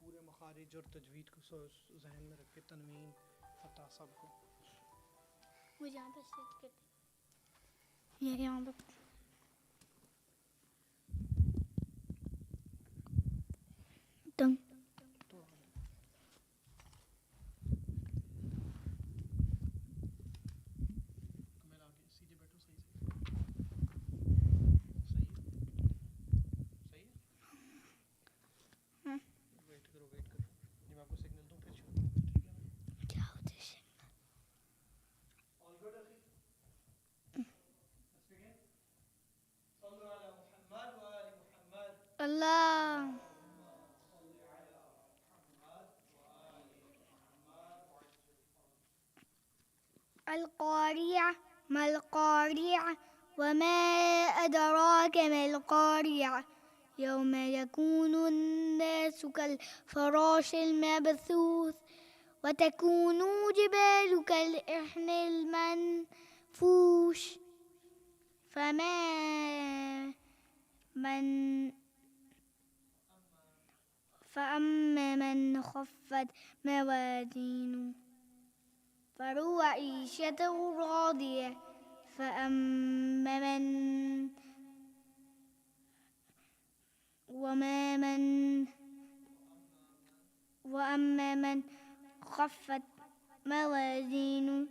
پورے مخارج اور تجوید کو ذہن میں رکھ کے تنوین فتح سب کو وہ یہاں پہ سیٹ کرتے یہ یہاں پہ تم سیدھے بیٹھو صحیح ویٹ کرو جب میں آپ کو سگنل دوں پھر شروع کرنا ٹھیک ہے کیا ہوتے ہیں آل گڈ اخی لیٹس بگن صلوا علی محمد و آل محمد اللہ القارعة ما القارعة وما أدراك ما القارعة يوم يكون الناس كالفراش المبثوث وتكون جبال كالإحن المنفوش فأما من خفت موازينه فهو عيشة راضية وأما من خفت موازينه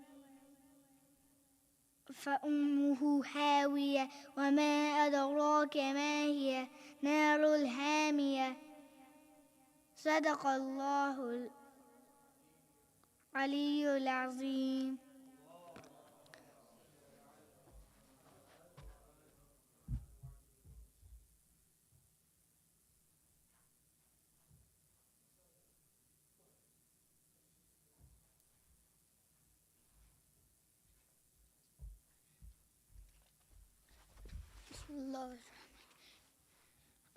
فأمه هاوية وما أدراك ما هي نار الحامية صدق الله العلي العظيم.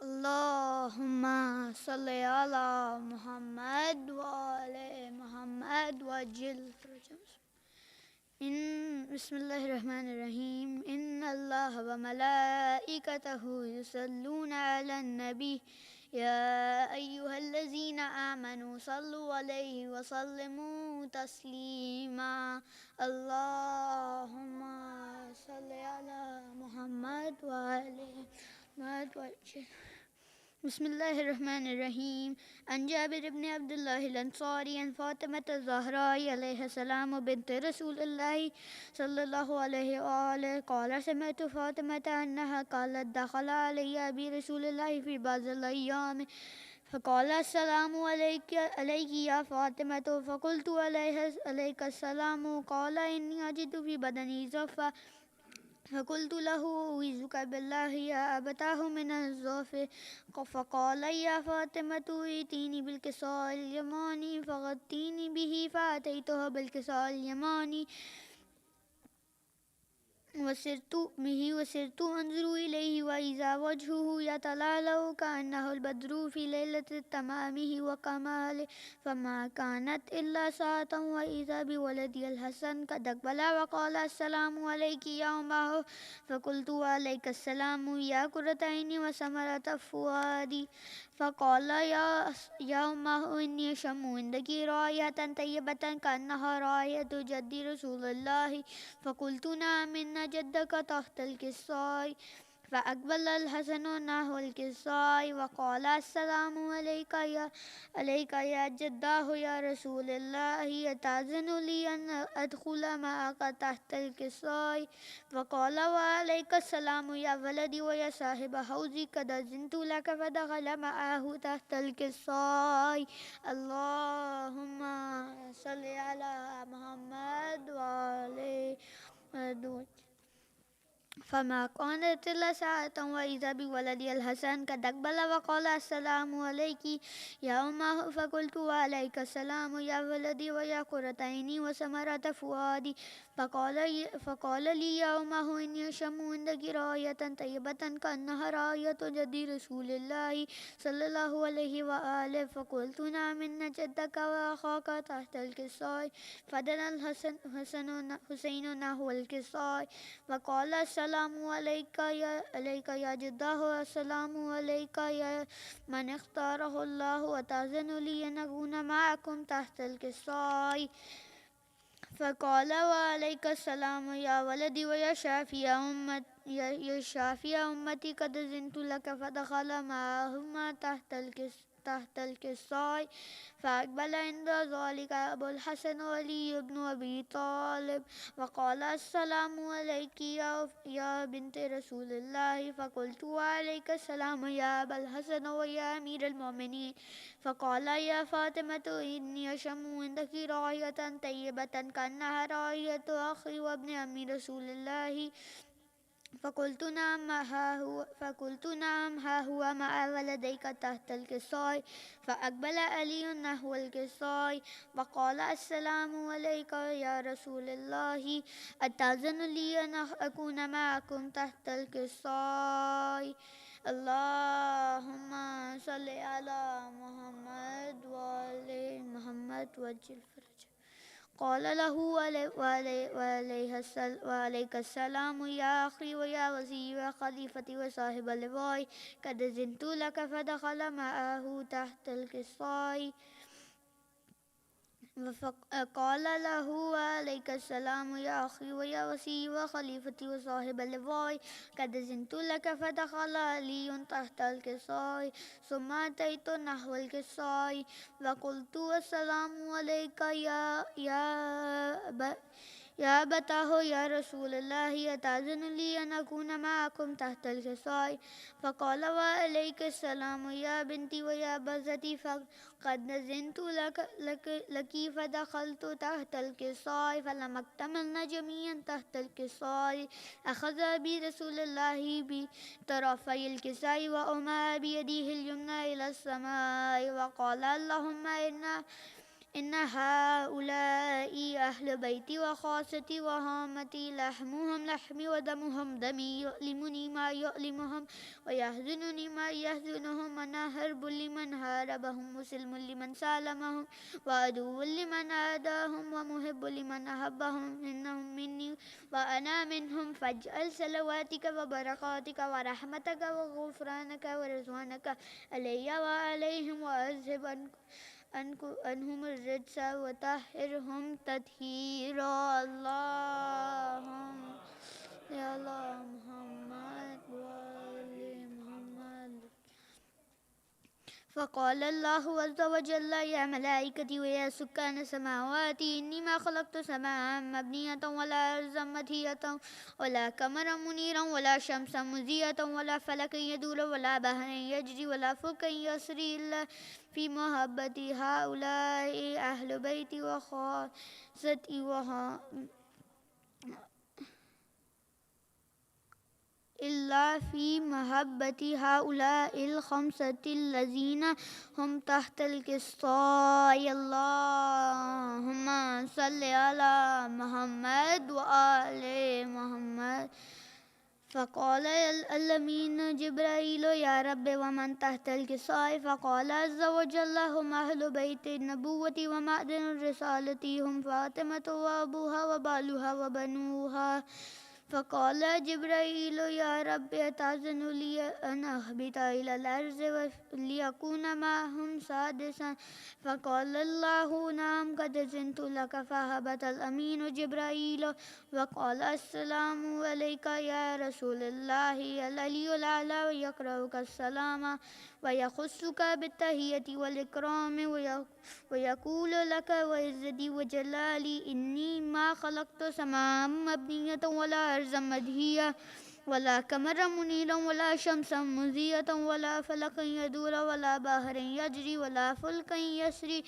اللهم صل على محمد وعلى محمد وعجل بسم الله الرحمن الرحيم إن الله وملائكته يصلون على النبي يا أيها الذين آمنوا صلوا عليه وسلموا تسليما اللهم صل على محمد وعلى محمد وعجل بسم الله الرحمن الرحيم عن جابر بن عبد الله الأنصاري عن فاطمة الزهراء عليها السلام بنت رسول الله صلى الله عليه وآله قال سمعت فاطمة أنها قالت دخل علي أبي رسول الله في بعض الأيام فقال السلام عليك يا فاطمة فقلت عليك السلام قال إني أجد في بدني ضعفا فقلت له أعوذك بالله يا أبتاه من الضعف فقال يا فاطمة ائتيني بالكساء اليماني فغطيني به فأتيته بالكساء اليماني وسرت أنظر إليه وإذا وجهه يتلألأ كأنه البدر في ليلة تمامه وكماله فما كانت إلا ساعة وإذا بولدي الحسن قد أقبل وقال السلام عليك يا أمه فقلت وعليك السلام يا قرة عيني وثمرة فؤادي فقال يا أمه إني أشم عندك رائحة طيبة كأنها رائحة جدي رسول الله فقلت نعم إن جدك تحت الكساء فأقبل الحسن نحو الكساء وقال السلام عليك يا جداه يا رسول الله يتأذن لي أن أدخل معك تحت الكساء فقال وعليك السلام يا ولدي ويا صاحب حوزي قد أذنت لك فدخل معه تحت الكساء اللهم صل على محمد وعلى محمد فما كانت إلا ساعة وإذا بولدي الحسن قد أقبل وقال السلام عليك يا أمه فقلت وعليك السلام يا ولدي ويا قرة عيني وثمرة فؤادي فقال لي يا أمه إني أشم عندك رائحة طيبة كأنها رائحة جدي رسول الله صلى الله عليه وآله فقلت نعم إن جدك وأخاك تحت الكساء فدنا الحسين نحو الكساء وقال السلام السلام عليك يا جداه السلام عليك يا من اختاره الله أتأذن لي أن أكون معكم تحت الكساء فقال وعليك السلام يا ولدي ويا شافي أمتي قد أذنت لك فدخل معهما تحت الكساء فأقبل عند ذلك أبو الحسن علي بن أبي طالب وقال السلام عليك يا بنت رسول الله فقلت وعليك السلام يا أبا الحسن ويا أمير المؤمنين فقال يا فاطمة إني أشم عندك رائحة طيبة كأنها رائحة أخي وابن أم رسول الله فقلت نعم ها هو مع ولديك تحت الكساء فأقبل علي نحو الكساء وقال السلام عليك يا رسول الله أتأذن لي أن أكون معكم تحت الكساء اللهم صل على محمد وآل محمد وجل فرجه قال له وعليك السلام يا أخي ويا وزيري وخليفتي وصاحب اللواء قد أذنت لك فدخل معه تحت الكساء قال له وعليك السلام يا أخي ويا وزيري وخليفتي وصاحب اللواء قد أذنت لك فدخل علي تحت الكساء ثم أتيت نحو الكساء وقلت السلام عليك يا أبتاه يا رسول الله أتأذن لي أن أكون معكم تحت الكساء فقال وعليك السلام يا بنتي ويا بزتي فقد أذنت لك فدخلت تحت الكساء فلما اكتملنا جميعا تحت الكساء أخذ برسول الله بطرفي الكساء وأومأ بيده اليمنى إلى السماء وقال اللهم إن هؤلاء أهل بيتي وخاصتي وهامتي لحمهم لحمي ودمهم دمي يؤلمني ما يؤلمهم ويحزنني ما يحزنهم أنا حرب لمن حاربهم مسلم لمن سالمهم وعدو لمن عاداهم ومحب لمن أحبهم إنهم مني وأنا منهم فاجعل صلواتك وبركاتك ورحمتك وغفرانك ورضوانك علي وعليهم وأذهب عنهم الرجس وطهرهم تطهيرا اللهم يا الله محمد وآل محمد فقال الله عز وجل يا ملائكتي ويا سكان السماوات إني ما خلقت سماء مبنية ولا أرضا مطية ولا قمرا منيرا ولا شمسا مضيئة ولا فلكا يدور ولا بحرا يجري ولا فلكا يسري إلا في محبة هؤلاء أهل بيتي وخاصتي إلا في محبة هؤلاء الخمسة الذين هم تحت الكساء اللهم صل على محمد وآل محمد فقال الأمين جبرائيل يا رب ومن تحت الكساء فقال عز وجل هم أهل بيت النبوة ومعدن الرسالة هم فاطمة وأبوها وبالها وبنوها فقال جبرائيل يا رب أتأذن لي أن أهبط إلى الأرض ليكون معهم سادسا فقال الله نعم قد أذنت لك فهبط الأمين جبرائيل وقال السلام عليك يا رسول الله العلي الأعلى ويقرأك السلام ويخصك بالتحية والإكرام ويقول لك وعزتي وجلالي إني ما خلقت سماء مبنية ولا أرضا مدهية ولا قمرا منيرا ولا شمسا مضيئة ولا فلكا يدور ولا بحر يجري ولا فلكا يسري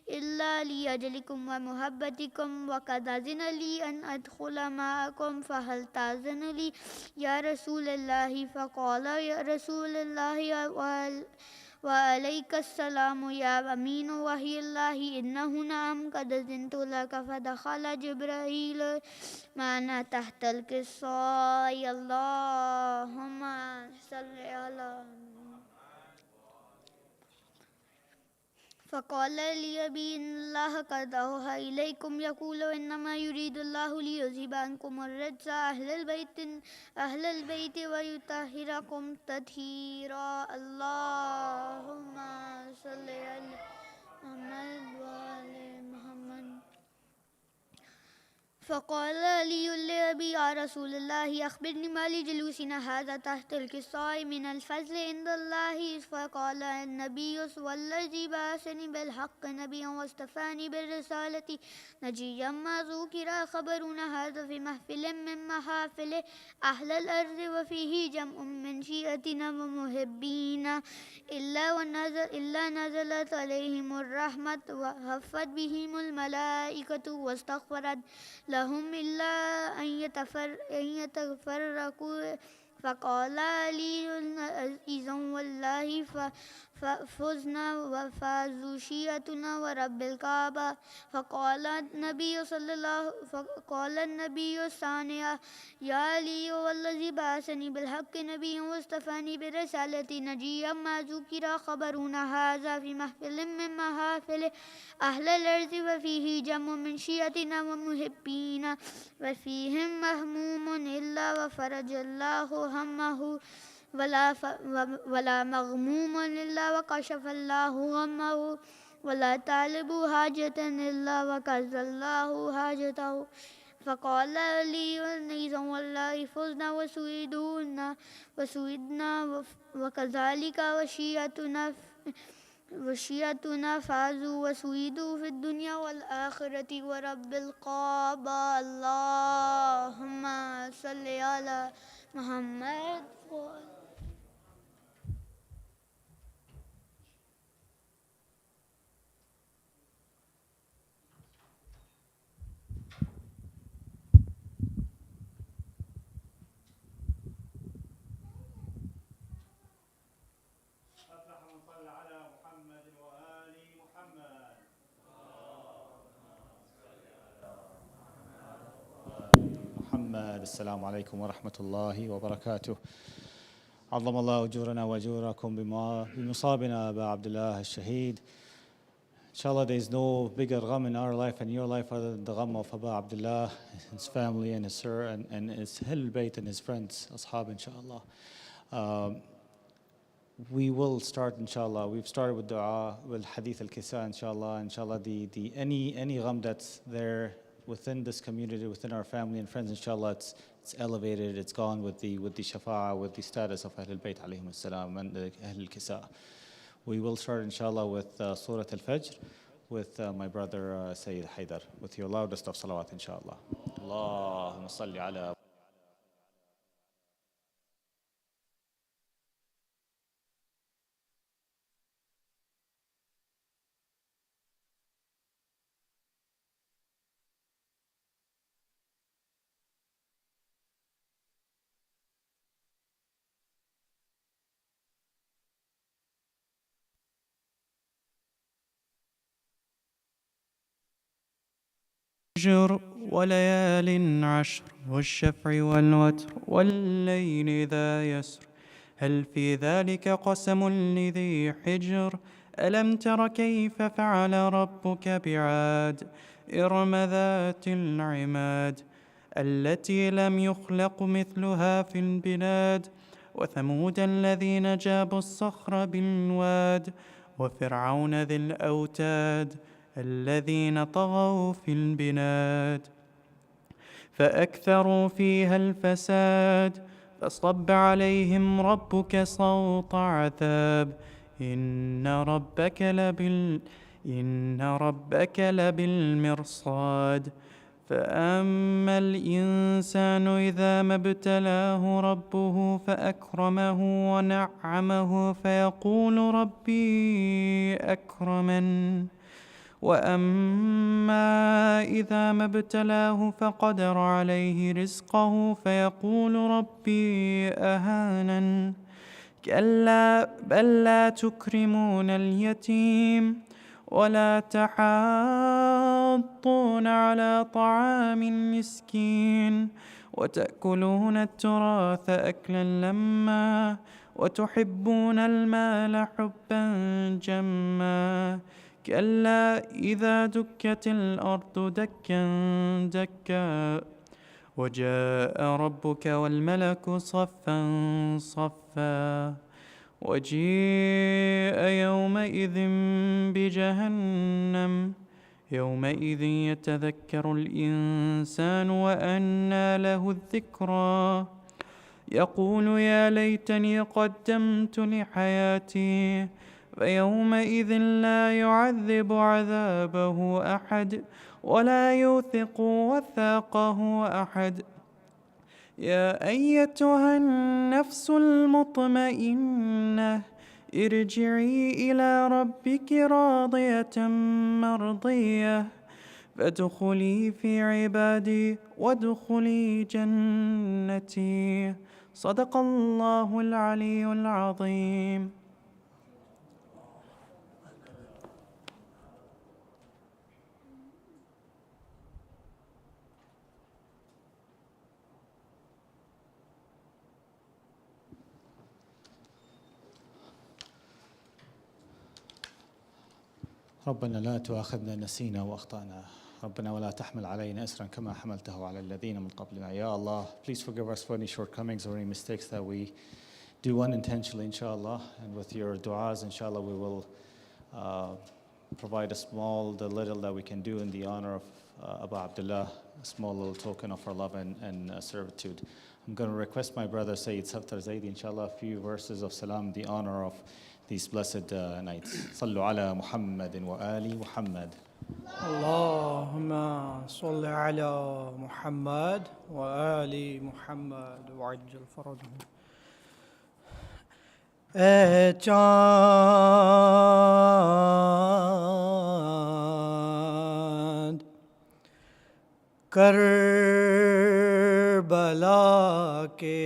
إلا لأجلكم ومحبتكم وقد أذن لي أن أدخل معكم فهل تأذن لي يا رسول الله فقال يا رسول الله وعليك السلام يا أمين وحي الله إنه نعم قد أذنت لك فدخل جبرائيل معنا تحت الكساء اللهم صل على فقال لي أبي إن الله قد أوحى إليكم يقول إنما يريد الله ليذهب عنكم الرجس أهل البيت ويطهركم تطهيرا. اللهم صل على محمد وآل محمد. فقال لي لأبي يا رسول الله أخبرني ما لجلوسنا هذا تحت الكساء من الفضل عند الله. فقال النبي والذي بعثني بالحق نبيا واصطفاني بالرسالة نجيا ما ذكر خبرنا هذا في محفل من محافل أهل الأرض وفيه جمع من شيعتنا ومحبين إلا نزلت عليهم الرحمة وهفت بهم الملائكة واستغفرت لهم إلا أن يتفرقوا. فقال لي إذا والله ففزنا وفازوا شيعتنا ورب الكعبة. فقال النبي الثانية يا علي والذي بعثني بالحق نبيا واصطفاني برسالة نجيا ما ذكر خبرنا هذا في محفل من محافل أهل الأرض وفيه جمع من شيعتنا ومحبين وفيهم مهموم إلا وفرج الله همه ولا مغموم إلا وكشف الله غمه ولا طالب حاجة إلا وقضى الله حاجته. فقال لي إذا والله فزنا وسويدنا وكذلك وشيعتنا فازوا وسويدوا في الدنيا والآخرة ورب الكعبة. اللهم صل على محمد. السلام عليكم ورحمة الله وبركاته. عظم الله أجورنا وأجوركم بمصابنا أبا عبد الله الشهيد. Inshallah, there is no bigger gham in our life and your life other than the gham of Abu Abdullah, his family and his sir and his Ahl Bayt and his friends, ashab, inshallah. We will start, inshallah. We've started with dua, with hadith al-kisa, inshallah. Inshallah, any gham that's there within this community, within our family and friends, inshallah, it's elevated, it's gone with the shafa'ah, with the status of Ahlul Bayt alayhim as-salam and the Ahlul Kisa. We will start, inshallah, with Surah Al-Fajr with my brother Sayyid Haidar, with your loudest of salawat, inshallah. Allahumma salli ala وليال عشر والشفع والوتر والليل ذا يسر هل في ذلك قسم لذي حجر ألم تر كيف فعل ربك بعاد إرم ذات العماد التي لم يخلق مثلها في البلاد وثمود الذين جابوا الصخر بالواد وفرعون ذي الأوتاد الذين طغوا في البلاد فأكثروا فيها الفساد فصب عليهم ربك صوت عذاب إن ربك لبالمرصاد فأما الإنسان إذا ما ابتلاه ربه فأكرمه ونعمه فيقول ربي أكرمن وأما إذا ما ابتلاه فقدر عليه رزقه فيقول ربي أهانن كلا بل لا تكرمون اليتيم ولا تحاضون على طعام المسكين وتأكلون التراث أكلا لما وتحبون المال حبا جما كلا إذا دكت الأرض دكا دكا وجاء ربك والملك صفا صفا وجيء يومئذ بجهنم يومئذ يتذكر الإنسان وأنى له الذكرى يقول يا ليتني قدمت لحياتي فيومئذ لا يعذب عذابه أحد ولا يوثق وثاقه أحد يا أيتها النفس المطمئنة ارجعي إلى ربك راضية مرضية فادخلي في عبادي وادخلي جنتي صدق الله العلي العظيم. ربنا لا تؤاخذنا نسينا وأخطأنا ربنا ولا تحمل علينا إسرا كما حملته على الذين من قبلنا. Ya Allah, please forgive us for any shortcomings or any mistakes that we do unintentionally, inshallah. And with your du'as, inshallah, we will provide the little that we can do in the honor of Abu Abdullah, a small little token of our love and servitude. I'm going to request my brother Sayyid Saftar Zaidi, inshallah, a few verses of salam in the honor of these blessed nights. Sallu ala Muhammadin wa ali Muhammad. Allahumma salli ala Muhammad wa ali Muhammad wa ajjal farajahum. اے چاند کربلا کے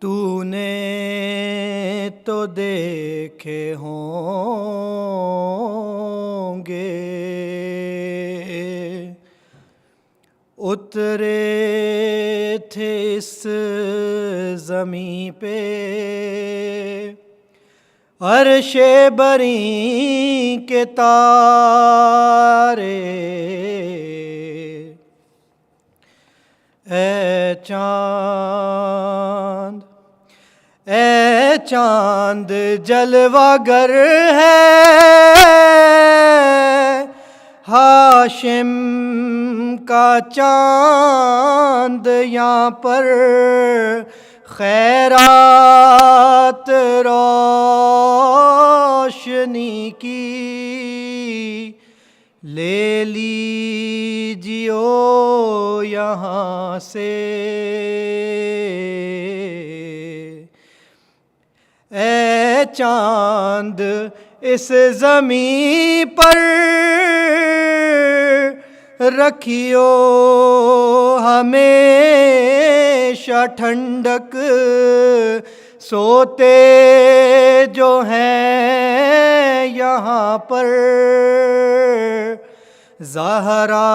تو نے تو دیکھے ہوں گے اترے تھے اس زمیں پہ عرش بری کے تارے اے چاند جلوہ گر ہے ہاشم کا چاند یہاں پر خیرات روشنی کی لے لیجیو یہاں سے اے چاند اس زمین پر رکھیو ہمیشہ ٹھنڈک سوتے جو ہیں یہاں پر زہرا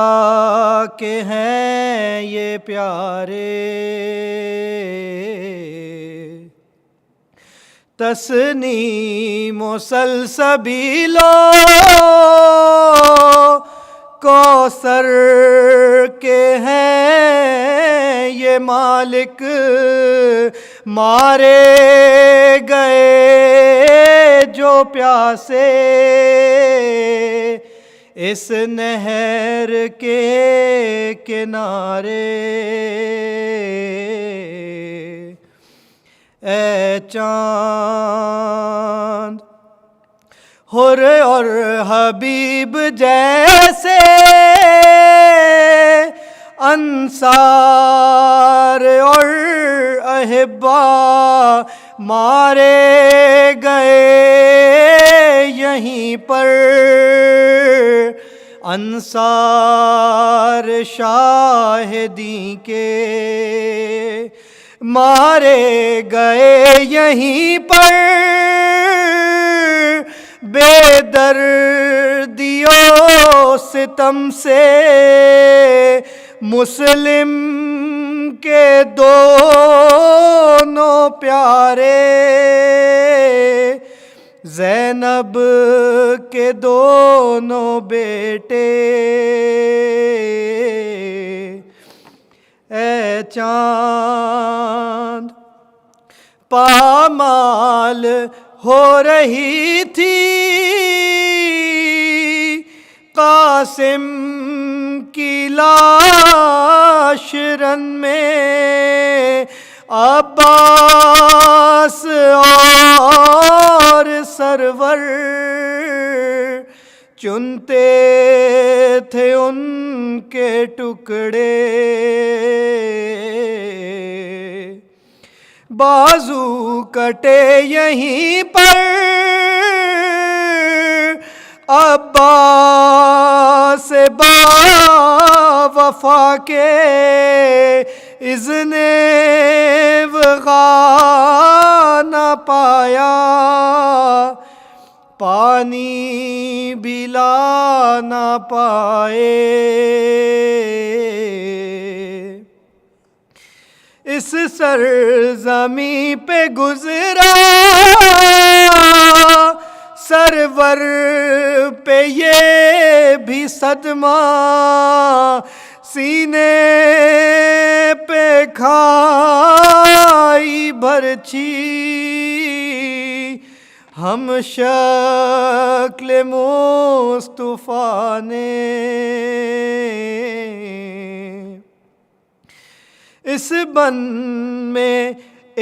کے ہیں یہ پیارے تسنیم و سلسبیلو کوثر کے ہیں یہ مالک مارے گئے جو پیاسے اس نہر کے کنارے اے چاند حر اور حبیب جیسے انصار اور احبا مارے گئے یہیں پر انصار شاہدی کے مارے گئے یہیں پر بے دردیوں ستم سے مسلم کے دونوں پیارے زینب کے دونوں بیٹے اے چاند پامال ہو رہی تھی قاسم کی لاش رن میں عباس اور سرور چنتے تھے ان کے ٹکڑے بازو کٹے یہیں پر عباس با وفا کے اذن وغا نہ پایا پانی بھی لا نہ پائے اس سرزمیں پہ گزرا سرور پہ یہ بھی صدمہ سینے پہ کھائی بھرچی ہم شکل مصطفیٰ نے اس بن میں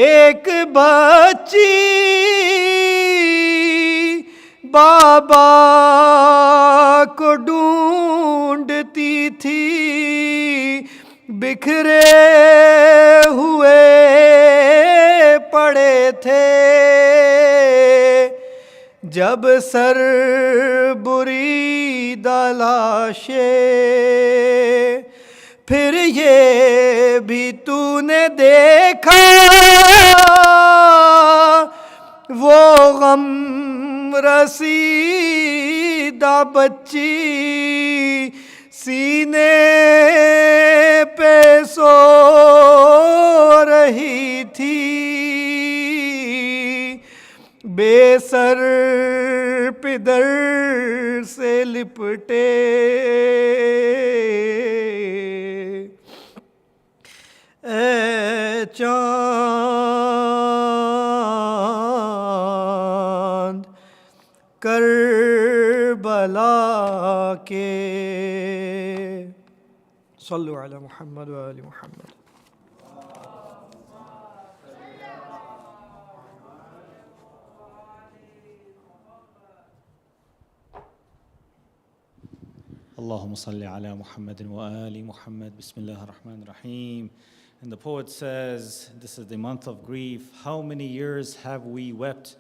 ایک بچی بابا کو ڈھونڈتی تھی بکھرے ہوئے پڑے تھے جب سر بریدہ لاشیں پھر یہ بھی تو نے دیکھا وہ غم رسیدہ بچی سینے پہ سو رہی تھی بے سر پدر سے لپٹے اے چاند کربلا کے صلو علی محمد و آل محمد Allahumma salli ala Muhammadin wa ali Muhammad. Bismillah ar-Rahman ar-Rahim. And the poet says, this is the month of grief. How many years have we wept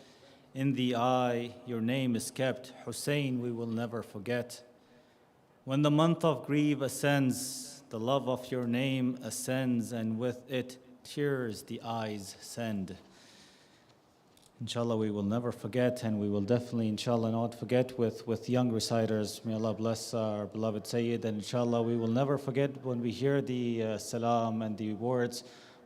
in the eye? Your name is kept. Hussein, we will never forget. When the month of grief ascends, the love of your name ascends, and with it tears the eyes send. Inshallah, we will never forget, and we will definitely, inshallah, not forget with young reciters. May Allah bless our beloved Sayyid, and inshallah, we will never forget when we hear the salam and the words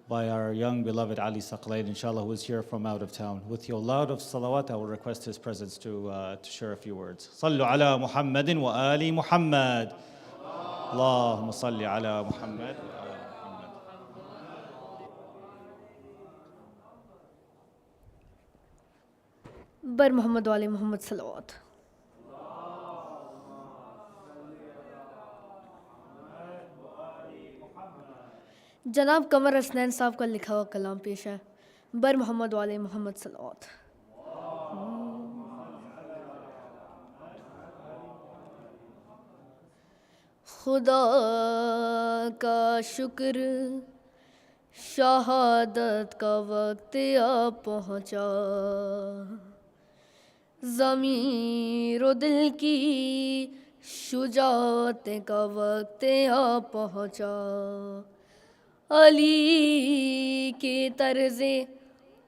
by our young beloved Ali Saqlain, inshallah, who is here from out of town. With your loud of salawat, I will request his presence to share a few words. Sallu ala Muhammadin wa ali Muhammad. Allahumma salli ala Muhammad. بر محمد والے محمد صلوات. جناب قمر حسنین صاحب کا لکھا ہوا کلام پیش ہے بر محمد والے محمد صلوات. خدا کا شکر شہادت کا وقت آ پہنچا ضمیر و دل کی شجاعت کا وقت آ پہنچا علی کی طرز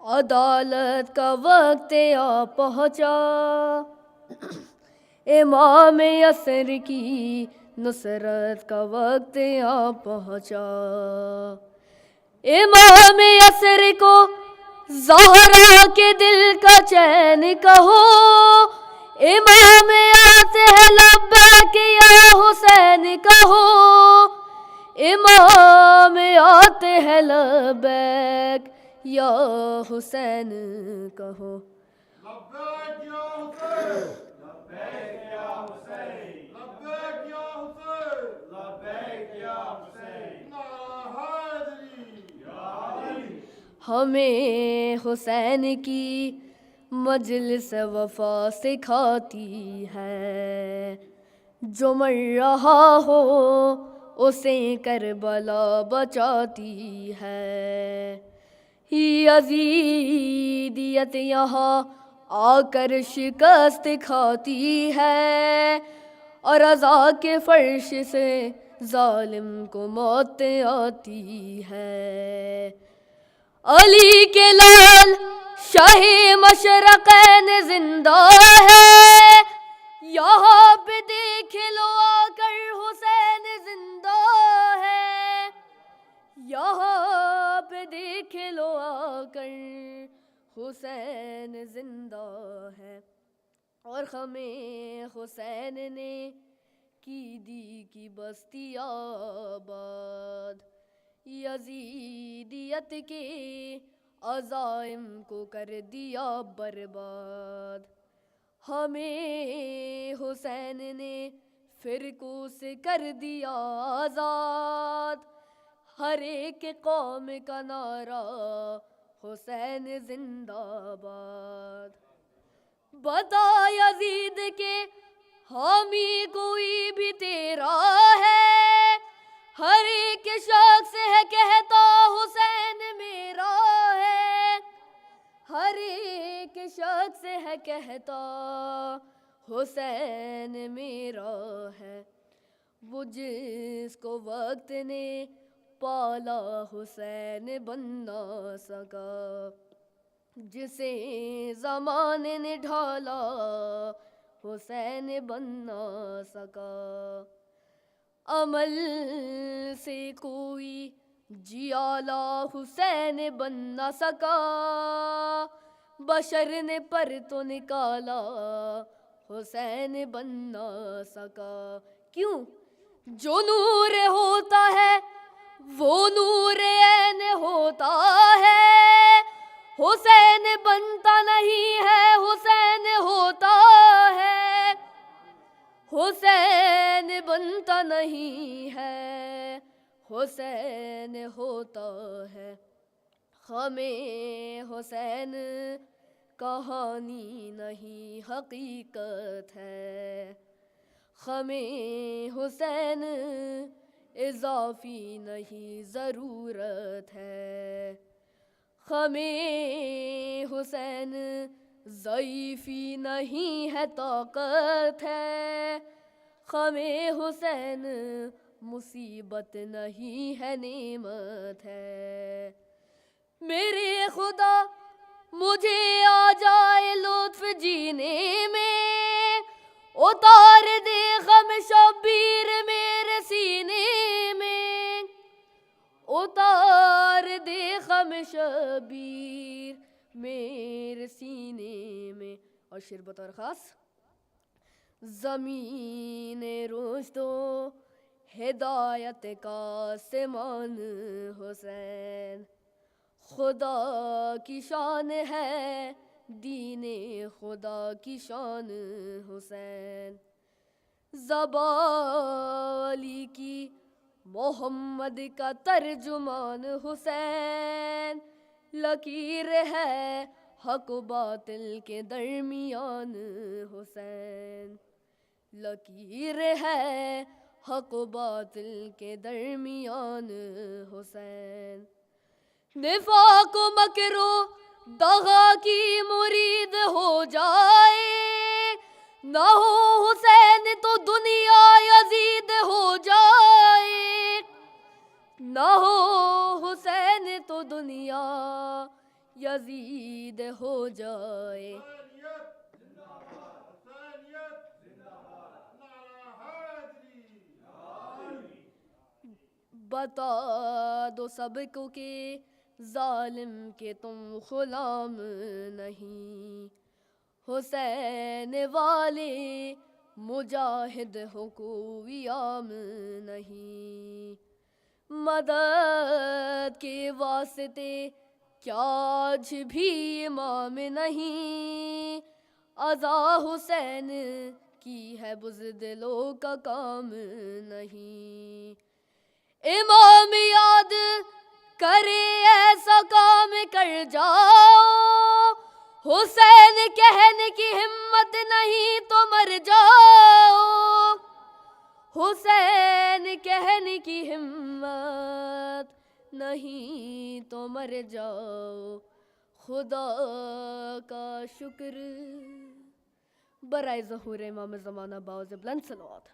عدالت کا وقت آ پہنچا امام عصر کی نصرت کا وقت آ پہنچا امام عصر کو زہرا کے دل کا چین کہو، امام آتے ہیں لبیک یا حسین کہو، امام آتے ہیں لبیک یا حسین کہو. لبیک یا حسین، لبیک یا حسین، لبیک یا حسین، لبیک یا حسین، نعرہ حیدری یا علی. ہمیں حسین کی مجلس وفا سکھاتی ہے، جو مر رہا ہو اسے کربلا بچاتی ہے. یزیدیت یہاں آ کر شکست کھاتی ہے، اور عزا کے فرش سے ظالم کو موت آتی ہے. علی کے لال شاہ مشرقین زندہ ہے، یہاں پہ دیکھ لو آ کر حسین زندہ ہے، یہاں پہ دیکھ لو آ کر حسین زندہ ہے. اور ہمیں حسین نے کی دی کی بستی آباد، یزیدیت کے عزائم کو کر دیا برباد. ہمیں حسین نے فرقوں سے کر دیا آزاد، ہر ایک قوم کا نعرہ حسین زندہ باد. بتا یزید کے حامی کوئی بھی تیرا ہے، ہر ایک شخص ہے کہتا حسین میرا ہے، ہر ایک شخص ہے کہتا حسین میرا ہے. وہ جس کو وقت نے پالا حسین بن نہ سکا، جسے زمانے نے ڈھالا حسین بن نہ سکا. عمل سے کوئی جیالا حسین بن نہ سکا، بشر نے پر تو نکالا حسین بن نہ سکا. کیوں؟ جو نور ہوتا ہے وہ نور عین ہوتا ہے، حسین بنتا نہیں ہے حسین ہوتا ہے، حسین بنتا نہیں ہے حسین ہوتا ہے. ہمیں حسین کہانی نہیں حقیقت ہے، ہمیں حسین اضافی نہیں ضرورت ہے، ہمیں حسین ضعیفی نہیں ہے طاقت ہے، ہمیں حسین مصیبت نہیں ہے نعمت ہے. میرے خدا مجھے آ جائے لطف جینے میں، اتار دے غم شبیر میرے سینے میں، اتار دے غم شبیر میرے سینے میں. اور شعر بطور خاص: زمین رشد و ہدایت کا آسمان حسین، خدا کی شان ہے دین خدا کی شان حسین. زبالی کی محمد کا ترجمان حسین، لکیر ہے حق و باطل کے درمیان حسین، لکیر ہے حق و باطل کے درمیان حسین. نفاق و مکر و دغا کی مرید ہو جائے، نہ ہو حسین تو دنیا یزید ہو جائے، نہ ہو حسین تو دنیا یزید ہو جائے. حسینیت زندہ باد، حسینیت زندہ باد، نعرہ حیدری یا علی. بتا دو سب کو کہ ظالم کے تم غلام نہیں، حسین والے مجاہد ہو کوئی عام نہیں، مدد کے واسطے کیا آج بھی امام نہیں، عزا حسین کی ہے بزدلوں کا کام نہیں، امام یاد کرے ایسا کام کر جاؤ، حسین کہنے کی ہمت نہیں تو مر جاؤ، حسین کہنے کی ہمت نہیں تو مر جاؤ، خدا کا شکر برائے ظہور امام زمانہ باوز بلند صلوات۔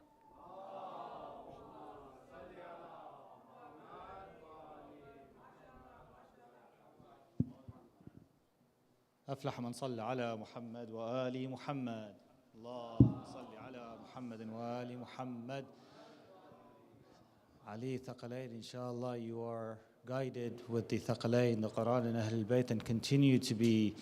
أفلح من صلى على محمد وآل محمد. اللهم صل على محمد وآل محمد. Ali Thaqalain, inshallah, you are guided with the Thaqalain, the Quran and Ahlul Bayt, and continue to be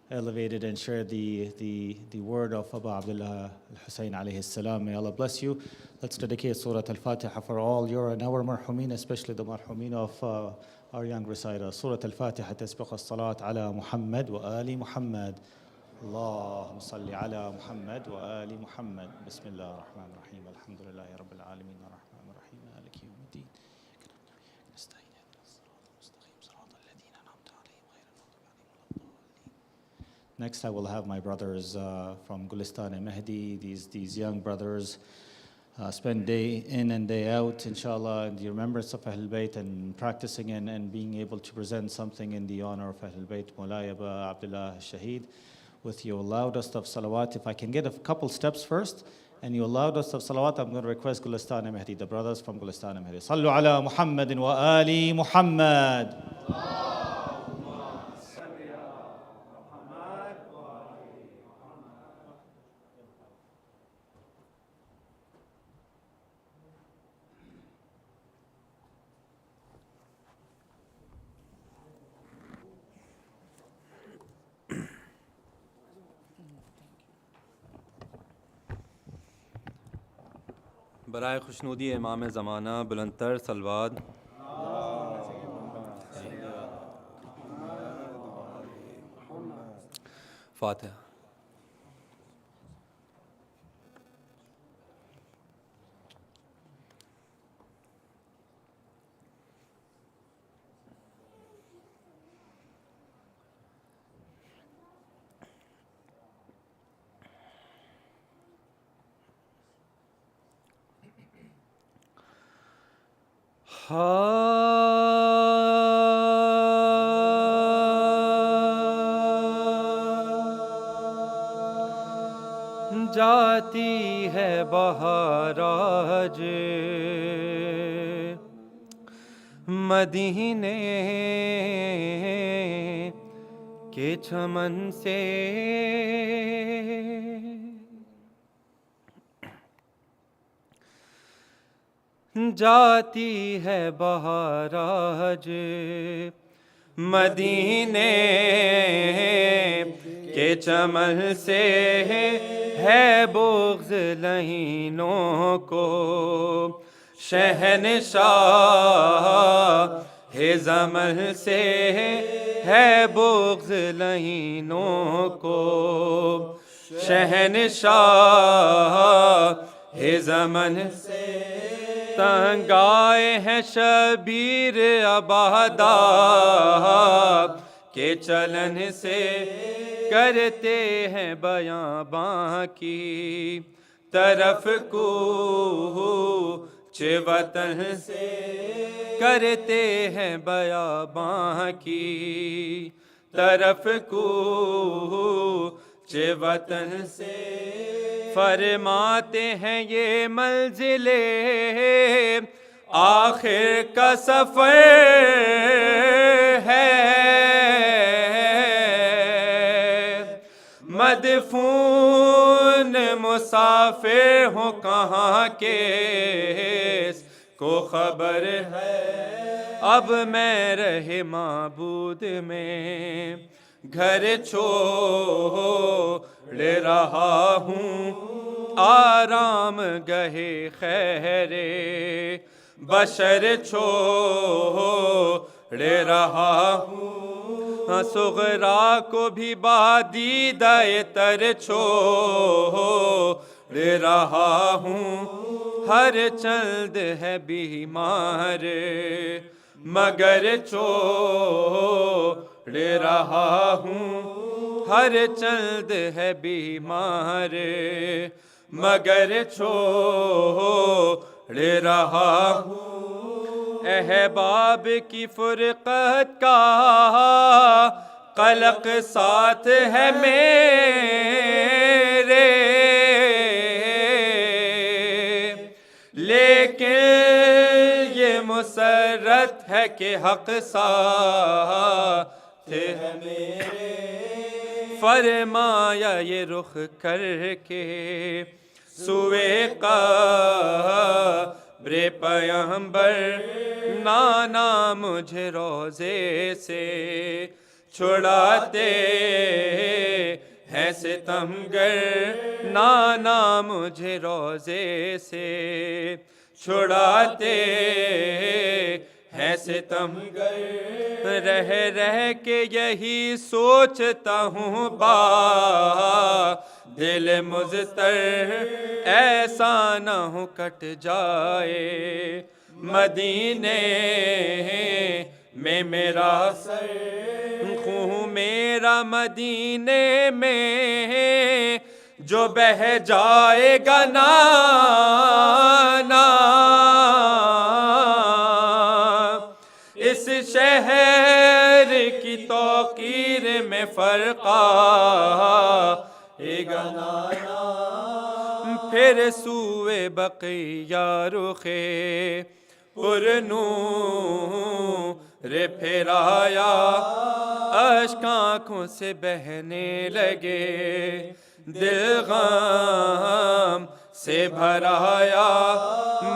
elevated and share the word of Abu Abdullah al-Husayn alayhi salam. May Allah bless you. Let's dedicate Surah Al-Fatiha for all your and our marhumin, especially the marhumin of our young reciters. Surah Al-Fatiha تسبق الصلاة على محمد وآل محمد. اللهم صل على محمد وآل محمد. بسم الله الرحمن الرحيم. الحمد لله رب العالمين الرحمن الرحيم مالك يوم الدين. نستعين اهدنا الصراط المستقيم صراط الذين أنعمت عليهم غير المغضوب عليهم ولا الضالين. Next, I will have my brothers from Gulistan and Mehdi. These young brothers spend day in and day out, inshallah, in the remembrance of Ahlul Bayt and practicing and being able to present something in the honor of Ahlul Bayt, Mawlaya Abu Abdullah al-Shaheed. With your loudest of salawat, if I can get a couple steps first, and your loudest of salawat, I'm going to request Gulistan and Mehdi, the brothers from Gulistan and Mehdi. Sallu ala Muhammadin wa ali Muhammad. برائے خوشنودی امام زمانہ بلندتر صلوات۔ فاتحہ۔ جاتی ہے بہار آج مدینے کے چمن سے، جاتی ہے بہار آج مدینے کے چمن سے، ہے بغض لعینوں کو شہنشاہ زمن سے، ہے بغض لعینوں کو شہنشاہ زمن سے، تنگ آئے ہیں شبیر عبادہ کے چلن سے، کرتے ہیں بیاباں کی طرف کوچ وطن سے، کرتے ہیں بیاباں کی طرف کوچ وطن سے، فرماتے ہیں یہ منزل آخر کا سفر ہے، مدفون مسافر ہوں کہاں کے کو خبر ہے اب میں رہے معبود میں گھر چھوڑ رہا ہوں آرام گہے خیر بشر چھوڑ رہا ہوں صغرا کو بھی بادیدہ تر چھوڑ رہا ہوں ہر چند ہے بیمار مگر چھوڑ رہا ہوں ہر چند ہے بیمار مگر چھوڑ رہا ہوں احباب کی فرقت کا قلق ساتھ ہے میرے لیکن یہ مسرت ہے کہ حق ساتھ ہے میرے فرمایا یہ رخ کر کے سوئے قبر پیغمبر نانا مجھے روزے سے چھڑاتے ہیں ستمگر نانا مجھے روزے سے چھڑاتے ہیں ستمگر رہ رہ کے یہی سوچتا ہوں دل مضطر ایسا نہ ہو کٹ جائے مدینے میں میرا سر خون میرا مدینے میں جو بہ جائے گا نانا اس شہر کی توقیر میں فرقہ گنانا پھر سوئے بقیہ رخے پرنور پھرایا اشک آنکھوں سے بہنے لگے دل غم سے بھرایا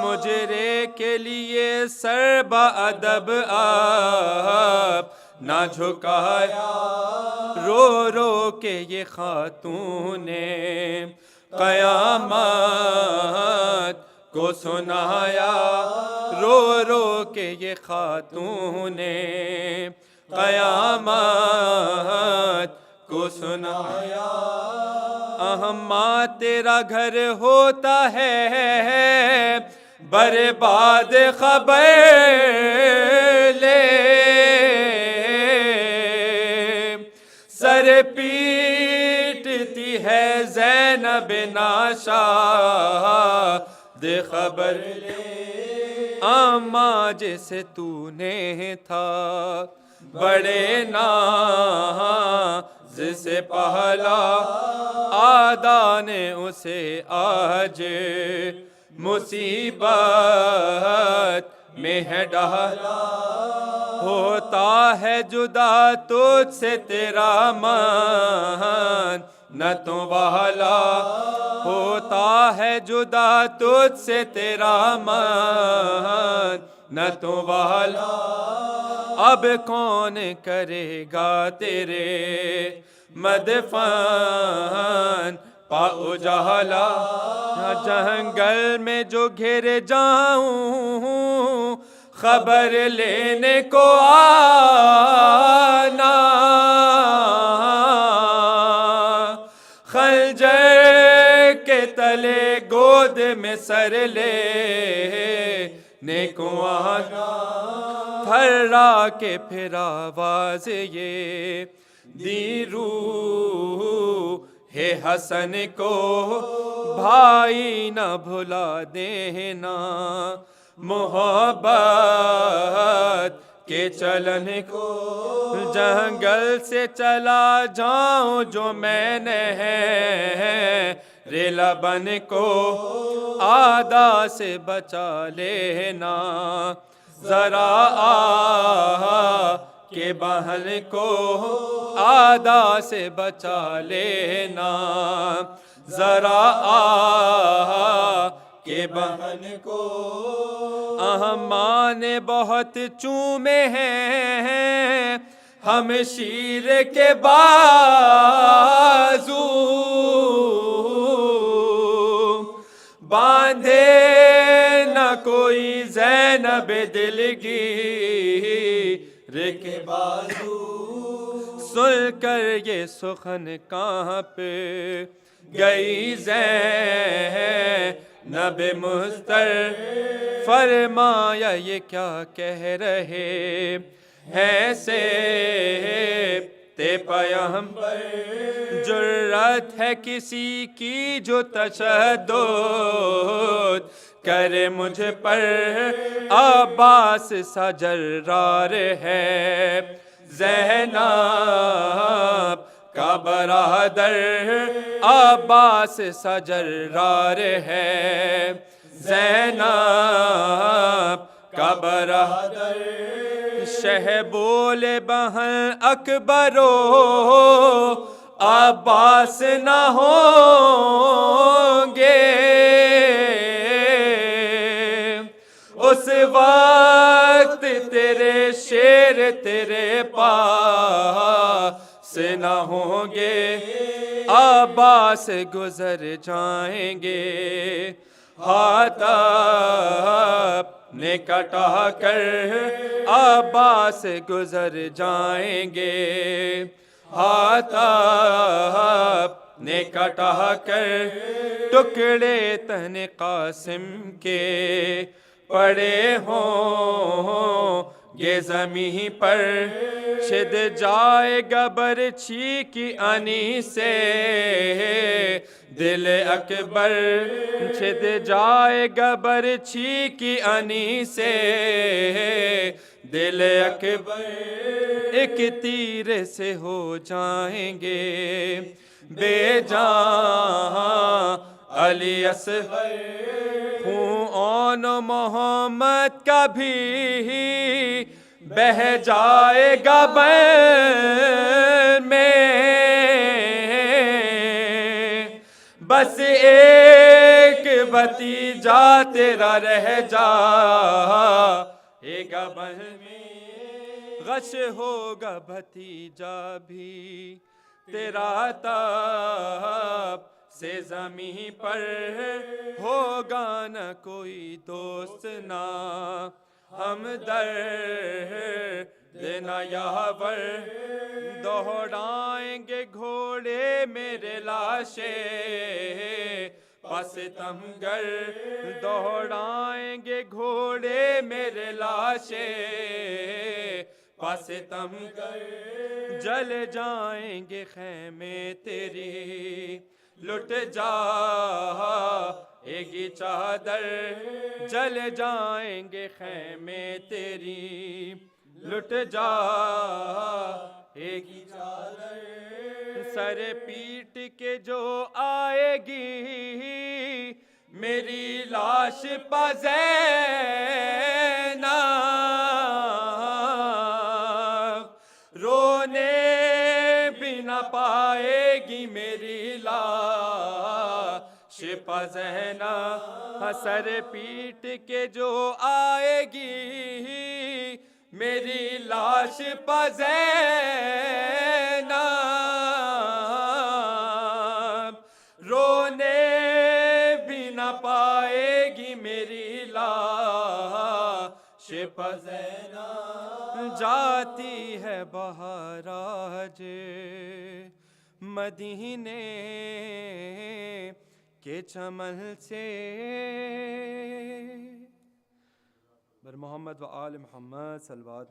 مجرے کے لیے سر بادب آپ نہ جھکایا رو رو کے یہ خاتون نے قیامت کو سنایا رو رو کے یہ خاتون نے قیامت کو سنایا ماں تیرا گھر ہوتا ہے برباد خبر لے سر پیٹتی ہے زینب ناشاد خبر لے اماں جسے تو نے تھا بڑے ناز سے پہلا آدھا نے اسے آج مصیبت میں ہے ڈالا ہوتا ہے جدا تجھ سے تیرا من نہ تو والا ہوتا ہے جدا تجھ سے تیرا من نہ تو والا اب کون کرے گا تیرے مدفن پا اجالا جنگل میں جو گھر جاؤں خبر لینے کو آنا خنجر کے تلے گود میں سر لینے کو آنا تھرا کے پھر آواز یہ دی روح ہے حسن کو بھائی نہ بھلا دینا محبت کے چلن کو جنگل سے چلا جاؤں جو میں نے ریلا بن کو آدھا سے بچا لینا ذرا کے بہن کو آدھا سے بچا لینا ذرا کے بہن کو ماں نے بہت چومے ہیں ہم شیر کے بازو باندھے نہ کوئی زینب دلگیر کے بازو سن کر یہ سخن کہاں پہ گئی زینب مضطر فرمایا یہ کیا کہہ رہے ہیں تے پیغمبر جرات ہے کسی کی جو تشدد کرے مجھ پر عباس سا جرار ہے زینب کا برادر عباس سا جرار ہے زینب کا برادر شہ بولے بہن اکبرو عباس نہ ہوں گے اس وقت تیرے شیر تیرے پاس نہ ہوں گے عباس گزر جائیں گے ہاتھ نے کٹا کر عباس گزر جائیں گے ہاتھ نے کٹا کر ٹکڑے تن قاسم کے پڑے ہوں یہ زمین پر چھد جائے گا برچھی کی انی سے دل اکبر چھد جائے گا برچھی کی انی سے دل اکبر ایک تیر سے ہو جائیں گے بے جان علی اصغر خون محمد کا بھی بہ جائے گا بین میں بس ایک بھتیجا تیرا رہ جائے گا بن میں غش ہوگا بھتیجا بھی تیرا تاب سے زمین پر ہوگا نہ کوئی دوست نہ ہمدرد نہ یاور دوہرائیں گے گھوڑے میرے لاشے پس تمگر دوہرائیں گے گھوڑے میرے لاشے پس تمگر جل جائیں گے خیمے تیری لٹ جائے گی چادر جل جائیں گے خیمے تیری لٹ جائے گی چادر سر پیٹ کے جو آئے گی میری لاش پا زینب رونے بھی نہ پائے گی میری لاش پا زینب سر پیٹ کے جو آئے گی میری لاش پا زینب رونے بھی نہ پائے گی میری لاش پا زینب جاتی ہے بہار آج مدینے کے چمن سے بر محمد و آل محمد صلوات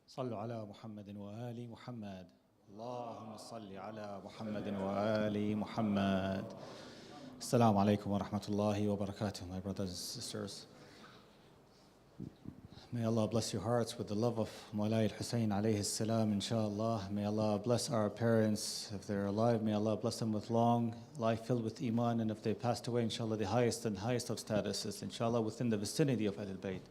صلوا على محمد وآل محمد اللهم صل على محمد وآل محمد. Assalamu alaikum wa rahmatullahi wa barakatuh, my brothers and sisters. May Allah bless your hearts with the love of Mawlay al-Hussein alayhi salam, inshallah. May Allah bless our parents if they're alive. May Allah bless them with long life filled with iman. And if they passed away, inshallah, the highest and highest of statuses, inshallah, within the vicinity of Ahlul Bayt.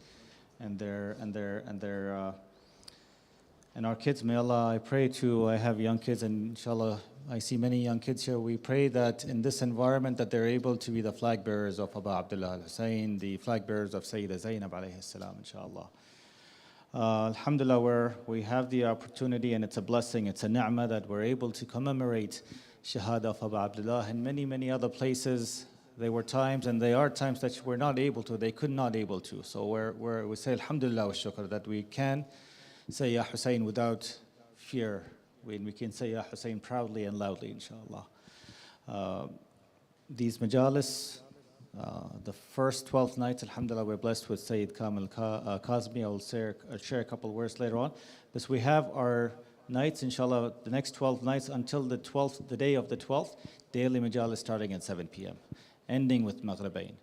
And our kids, may Allah, I pray to, I have young kids, and inshallah, I see many young kids here. We pray that in this environment that they're able to be the flag bearers of Abu Abdullah al-Hussein, the flag bearers of Sayyida Zainab alayhi salam, inshallah. Alhamdulillah, we have the opportunity, and it's a blessing, it's a ni'mah that we're able to commemorate Shahada of Abu Abdullah in many, many other places. There were times, and there are times that we're not able to, they could not able to. So we say Alhamdulillah wa shukr that we can say Ya Hussein without fear. We can say Ya Hussein proudly and loudly, inshallah. These Majalis, the first 12 nights, alhamdulillah, we're blessed with Sayyid Kamil Kazmi. I'll share a couple of words later on. But we have our nights, inshallah, the next 12 nights until the 12th, the day of the 12th, daily Majalis starting at 7 p.m., ending with Maghribain.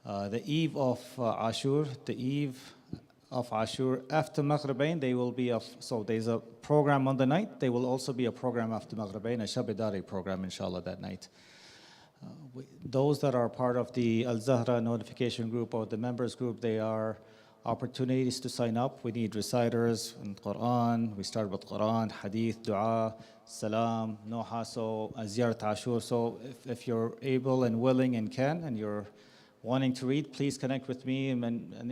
The eve of Ashur, after Maghribain, they will be so there's a program on the night. There will also be a program after Maghribain, a Shabidari program, inshallah, that night. Those that are part of the Al-Zahra notification group or the members group, they are opportunities to sign up. We need reciters in Quran. We start with Quran, Hadith, Dua, Salam, No Haso, Ziyarat Ashur. So if you're able and willing and can, and you're wanting to read, please connect with me and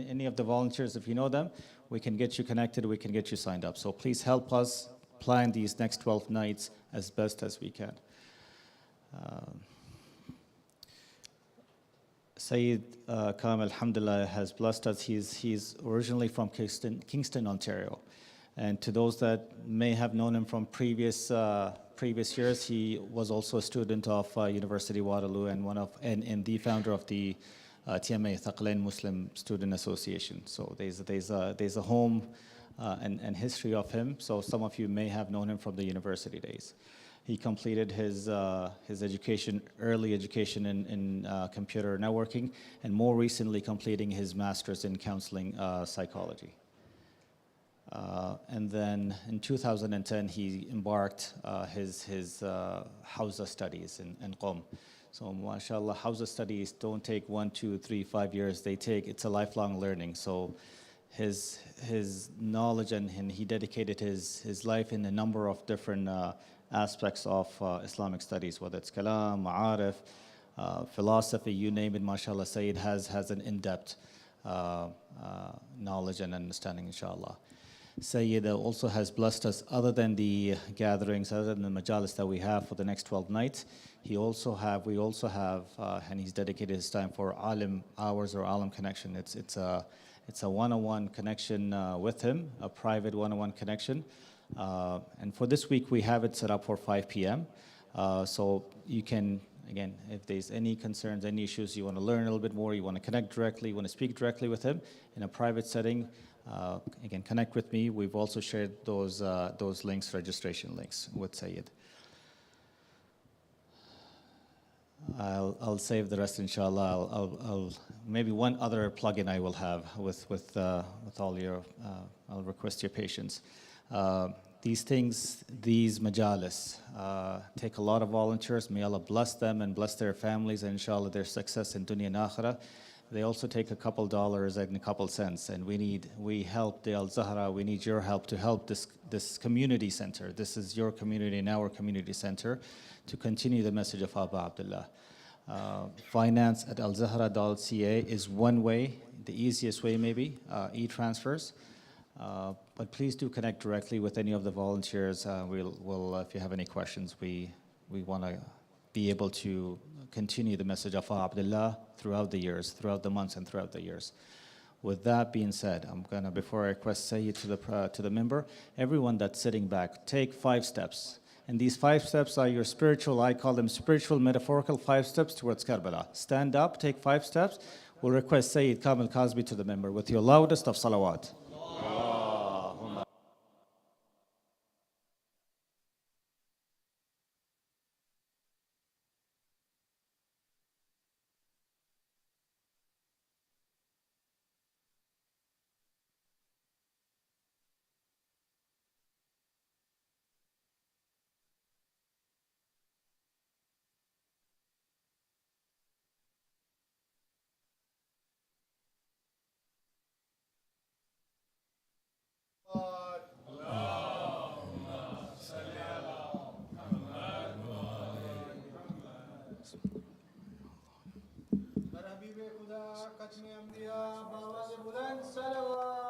any of the volunteers. If you know them, we can get you connected, we can get you signed up. So please help us plan these next 12 nights as best as we can. Sayyid Kamil, alhamdulillah, has blessed us. He's originally from Kingston, Ontario. And to those that may have known him from previous years, he was also a student of University Waterloo and the founder of the TMA, Thaqalain Muslim Student Association. So there's a home and history of him. So some of you may have known him from the university days. He completed his education, early education in computer networking, and more recently completing his master's in counseling psychology. And then in 2010, he embarked his Hawza studies in Qom. So mashallah, Hawza studies don't take 1, 2, 3, 5 years. It's a lifelong learning. So his knowledge and he dedicated his life in a number of different aspects of Islamic studies, whether it's kalam, ma'arif, philosophy, you name it, mashallah, Sayyid has an in-depth knowledge and understanding, inshallah. Sayyid also has blessed us, other than the gatherings, other than the majalis that we have for the next 12 nights, we also have, and he's dedicated his time for alim hours or alim connection. It's a one-on-one connection with him, a private one-on-one connection. And for this week, we have it set up for 5 p.m. So you can, again, if there's any concerns, any issues, you want to learn a little bit more, you want to connect directly, you want to speak directly with him in a private setting, again, connect with me. We've also shared those links, registration links with Sayyid. I'll save the rest, inshallah. I'll maybe one other plug-in I will have with all your, I'll request your patience. These things, these majalis, take a lot of volunteers. May Allah bless them and bless their families, and inshallah their success in dunya and akhirah. They also take a couple dollars and a couple cents, and we help the Al-Zahra. We need your help to help this community center. This is your community and our community center to continue the message of Abu Abdullah. Finance at alzahra.ca is one way, the easiest way maybe, e-transfers. But please do connect directly with any of the volunteers. We'll if you have any questions, we want to be able to continue the message of Abdullah throughout the years, throughout the months, and throughout the years. With that being said, I'm gonna, before I request Sayyid to the member, everyone that's sitting back, take 5 steps. And these 5 steps are your spiritual, I call them spiritual, metaphorical 5 steps towards Karbala. Stand up, take 5 steps. We'll request Sayyid Kamil Kazmi to the member with your loudest of salawat. حبیب خدا ختم انبیاء باواز بلند صلوات.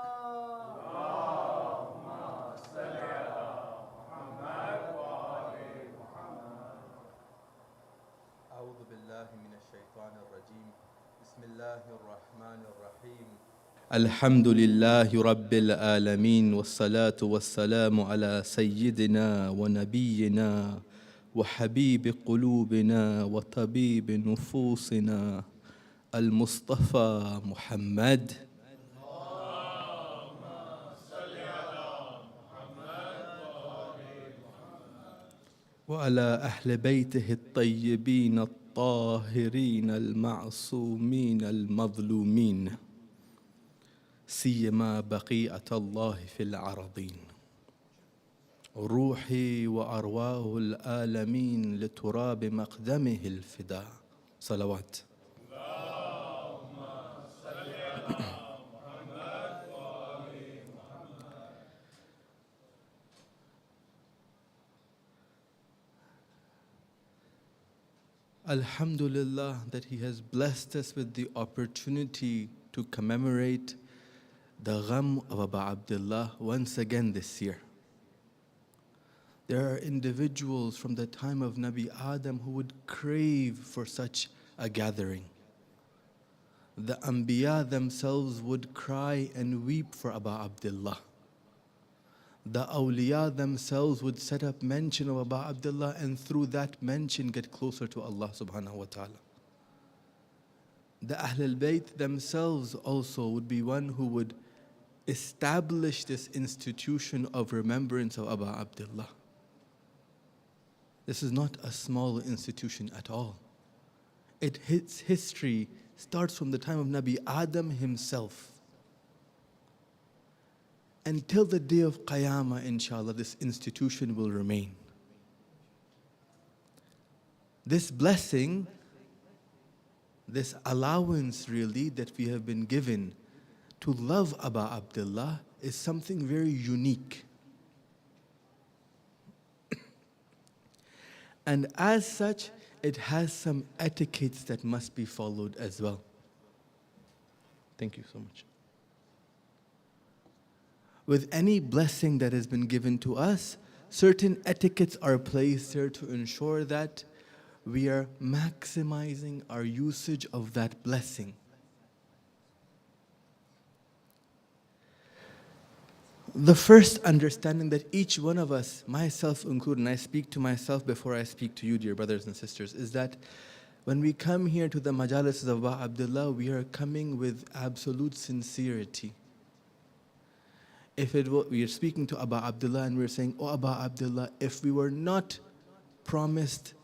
أعوذ بالله من الشيطان الرجيم بسم الله الرحمن الرحيم الحمد لله رب العالمين والصلاة والسلام على سيدنا ونبينا وحبيب قلوبنا وطبيب نفوسنا المصطفى محمد وعلى أهل بيته الطيبين الطاهرين المعصومين المظلومين سيما بقية الله في العرضين روحي وأرواح العالمين لتراب مقدمه الفداء صلوات. Alhamdulillah that He has blessed us with the opportunity to commemorate the Gham of Abu Abdullah once again this year. There are individuals from the time of Nabi Adam who would crave for such a gathering. The Anbiya themselves would cry and weep for Abu Abdullah. The awliya themselves would set up mention of Abu Abdullah and through that mention get closer to Allah subhanahu wa ta'ala. The Ahlul Bayt themselves also would be one who would establish this institution of remembrance of Abu Abdullah. This is not a small institution at all. Its history starts from the time of Nabi Adam himself. Until the day of Qiyamah, inshallah, this institution will remain. This blessing, this allowance really that we have been given to love Abu Abdullah is something very unique. And as such, it has some etiquettes that must be followed as well. Thank you so much. With any blessing that has been given to us, certain etiquettes are placed there to ensure that we are maximizing our usage of that blessing. The first understanding that each one of us, myself included, and I speak to myself before I speak to you, dear brothers and sisters, is that when we come here to the Majalis of Abu Abdullah, we are coming with absolute sincerity. If we are speaking to Abu Abdullah and we're saying, "Oh Abu Abdullah, if we were not promised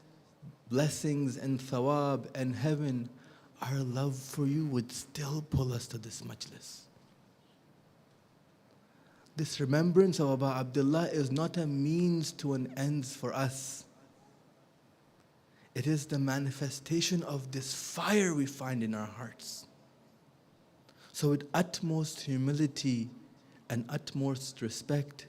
blessings and thawab and heaven, our love for you would still pull us to this majlis." This remembrance of Abu Abdullah is not a means to an end for us. It is the manifestation of this fire we find in our hearts. So with utmost humility and utmost respect,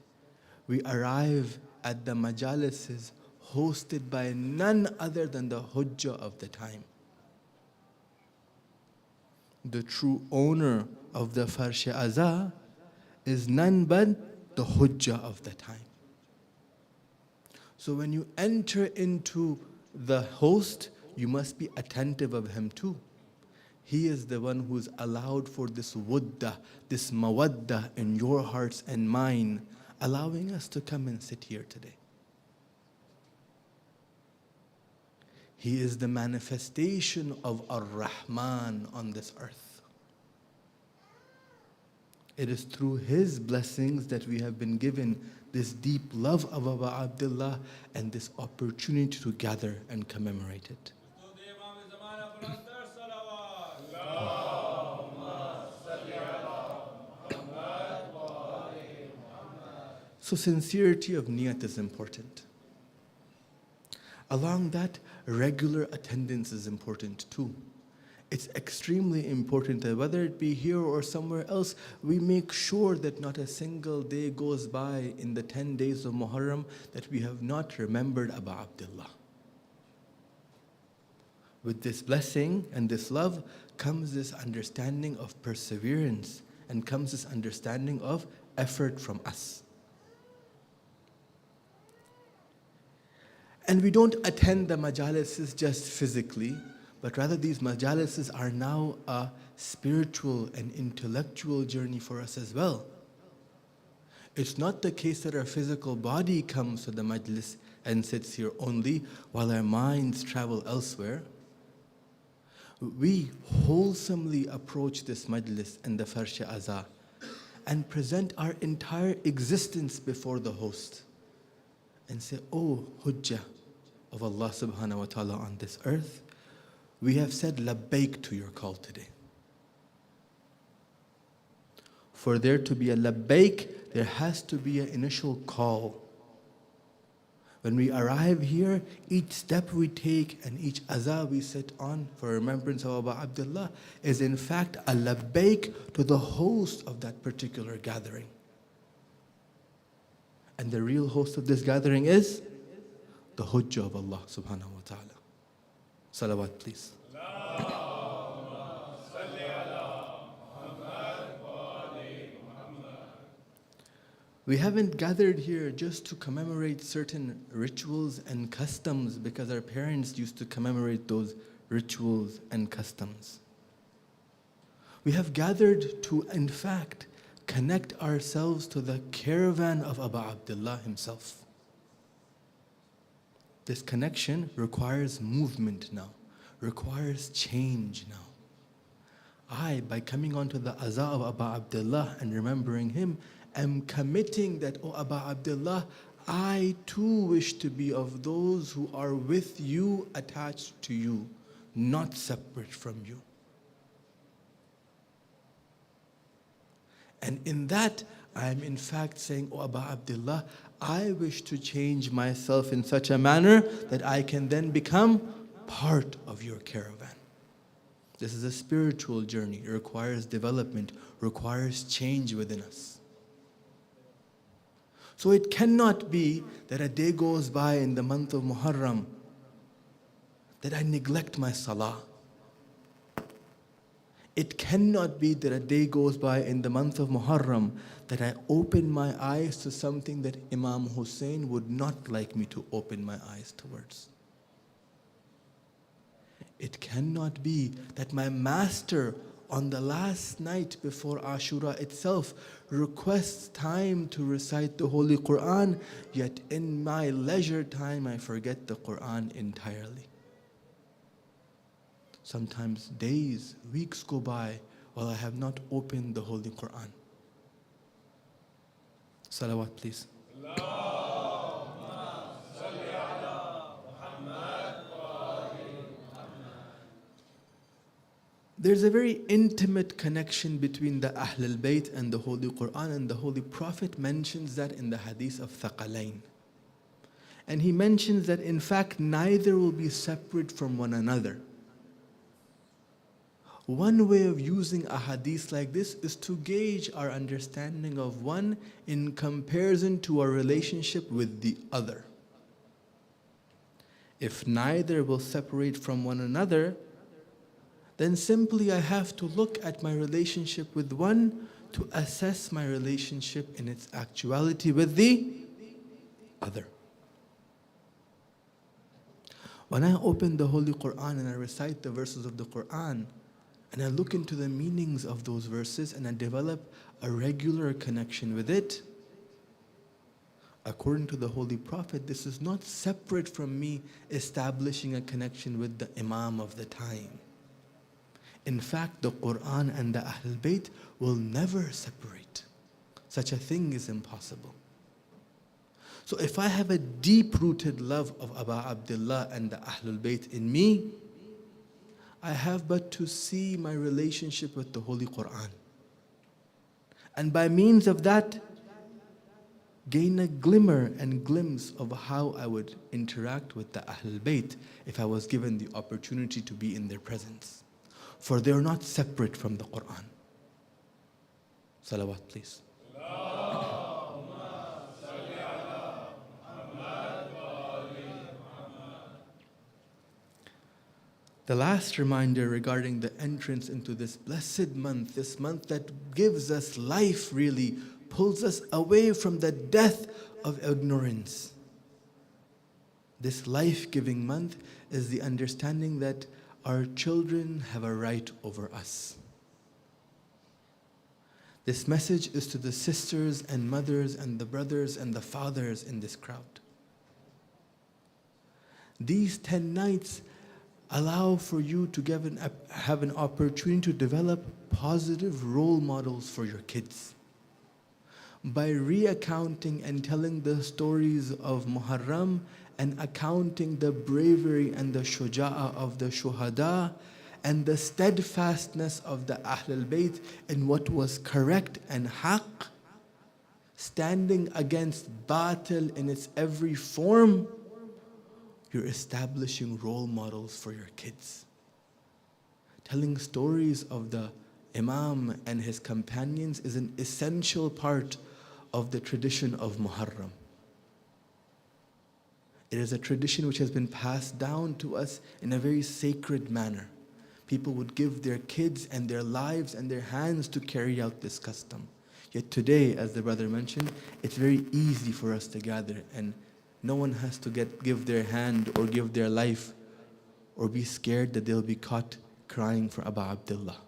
we arrive at the majalises hosted by none other than the Hujjah of the time. The true owner of the Farsh Aza is none but the Hujjah of the time. So when you enter into the host, you must be attentive of him too. He is the one who's allowed for this wudda, this mawadda in your hearts and mine, allowing us to come and sit here today. He is the manifestation of Ar-Rahman on this earth. It is through his blessings that we have been given this deep love of Abu Abdullah and this opportunity to gather and commemorate it. So sincerity of niyat is important. Along that, regular attendance is important too. It's extremely important that whether it be here or somewhere else, we make sure that not a single day goes by in the 10 days of Muharram that we have not remembered Abu Abdullah. With this blessing and this love comes this understanding of perseverance and comes this understanding of effort from us. And we don't attend the majalises just physically, but rather these majalises are now a spiritual and intellectual journey for us as well. It's not the case that our physical body comes to the majlis and sits here only while our minds travel elsewhere. We wholesomely approach this majlis and the Farsh Aza and present our entire existence before the host and say, "Oh Hujjah of Allah subhanahu wa ta'ala on this earth, we have said labbaik to your call today." For there to be a labbaik, there has to be an initial call. When we arrive here, each step we take and each azah we sit on for remembrance of Abu Abdullah is in fact a labbaik to the host of that particular gathering. And the real host of this gathering is the Hujjah of Allah subhanahu wa ta'ala. Salawat, please. We haven't gathered here just to commemorate certain rituals and customs because our parents used to commemorate those rituals and customs. We have gathered to, in fact, connect ourselves to the caravan of Abu Abdullah himself. This connection requires movement now, requires change now. I, by coming onto the azah of Abu Abdullah and remembering him, am committing that, "Oh Abu Abdullah, I too wish to be of those who are with you, attached to you, not separate from you." And in that, I am in fact saying, "Oh Abu Abdullah, I wish to change myself in such a manner that I can then become part of your caravan." This is a spiritual journey. It requires development, requires change within us. So it cannot be that a day goes by in the month of Muharram that I neglect my salah. It cannot be that a day goes by in the month of Muharram that I open my eyes to something that Imam Hussein would not like me to open my eyes towards. It cannot be that my master on the last night before Ashura itself requests time to recite the Holy Quran, yet in my leisure time I forget the Quran entirely. Sometimes days, weeks go by while I have not opened the Holy Quran. Salawat, please. There's a very intimate connection between the Ahlul Bayt and the Holy Quran, and the Holy Prophet mentions that in the hadith of Thaqalain. And he mentions that in fact neither will be separate from one another. One way of using a hadith like this is to gauge our understanding of one in comparison to our relationship with the other. If neither will separate from one another, then simply I have to look at my relationship with one to assess my relationship in its actuality with the other. When I open the Holy Quran and I recite the verses of the Quran, and I look into the meanings of those verses and I develop a regular connection with it, according to the Holy Prophet, this is not separate from me establishing a connection with the Imam of the time. In fact, the Quran and the Ahlul Bayt will never separate. Such a thing is impossible. So if I have a deep-rooted love of Abu Abdullah and the Ahlul Bayt in me, I have but to see my relationship with the Holy Quran. And by means of that, gain a glimmer and glimpse of how I would interact with the Ahlul Bayt if I was given the opportunity to be in their presence. For they are not separate from the Quran. Salawat, please. The last reminder regarding the entrance into this blessed month, this month that gives us life really, pulls us away from the death of ignorance. This life-giving month is the understanding that our children have a right over us. This message is to the sisters and mothers and the brothers and the fathers in this crowd. These 10 nights allow for you to have an opportunity to develop positive role models for your kids. By recounting and telling the stories of Muharram and accounting the bravery and the shuja'ah of the shuhada and the steadfastness of the Ahlul Bayt in what was correct and haqq, standing against batil in its every form, you're establishing role models for your kids. Telling stories of the Imam and his companions is an essential part of the tradition of Muharram. It is a tradition which has been passed down to us in a very sacred manner. People would give their kids and their lives and their hands to carry out this custom. Yet today, as the brother mentioned, it's very easy for us to gather and no one has to give their hand or give their life or be scared that they'll be caught crying for Abu Abdullah.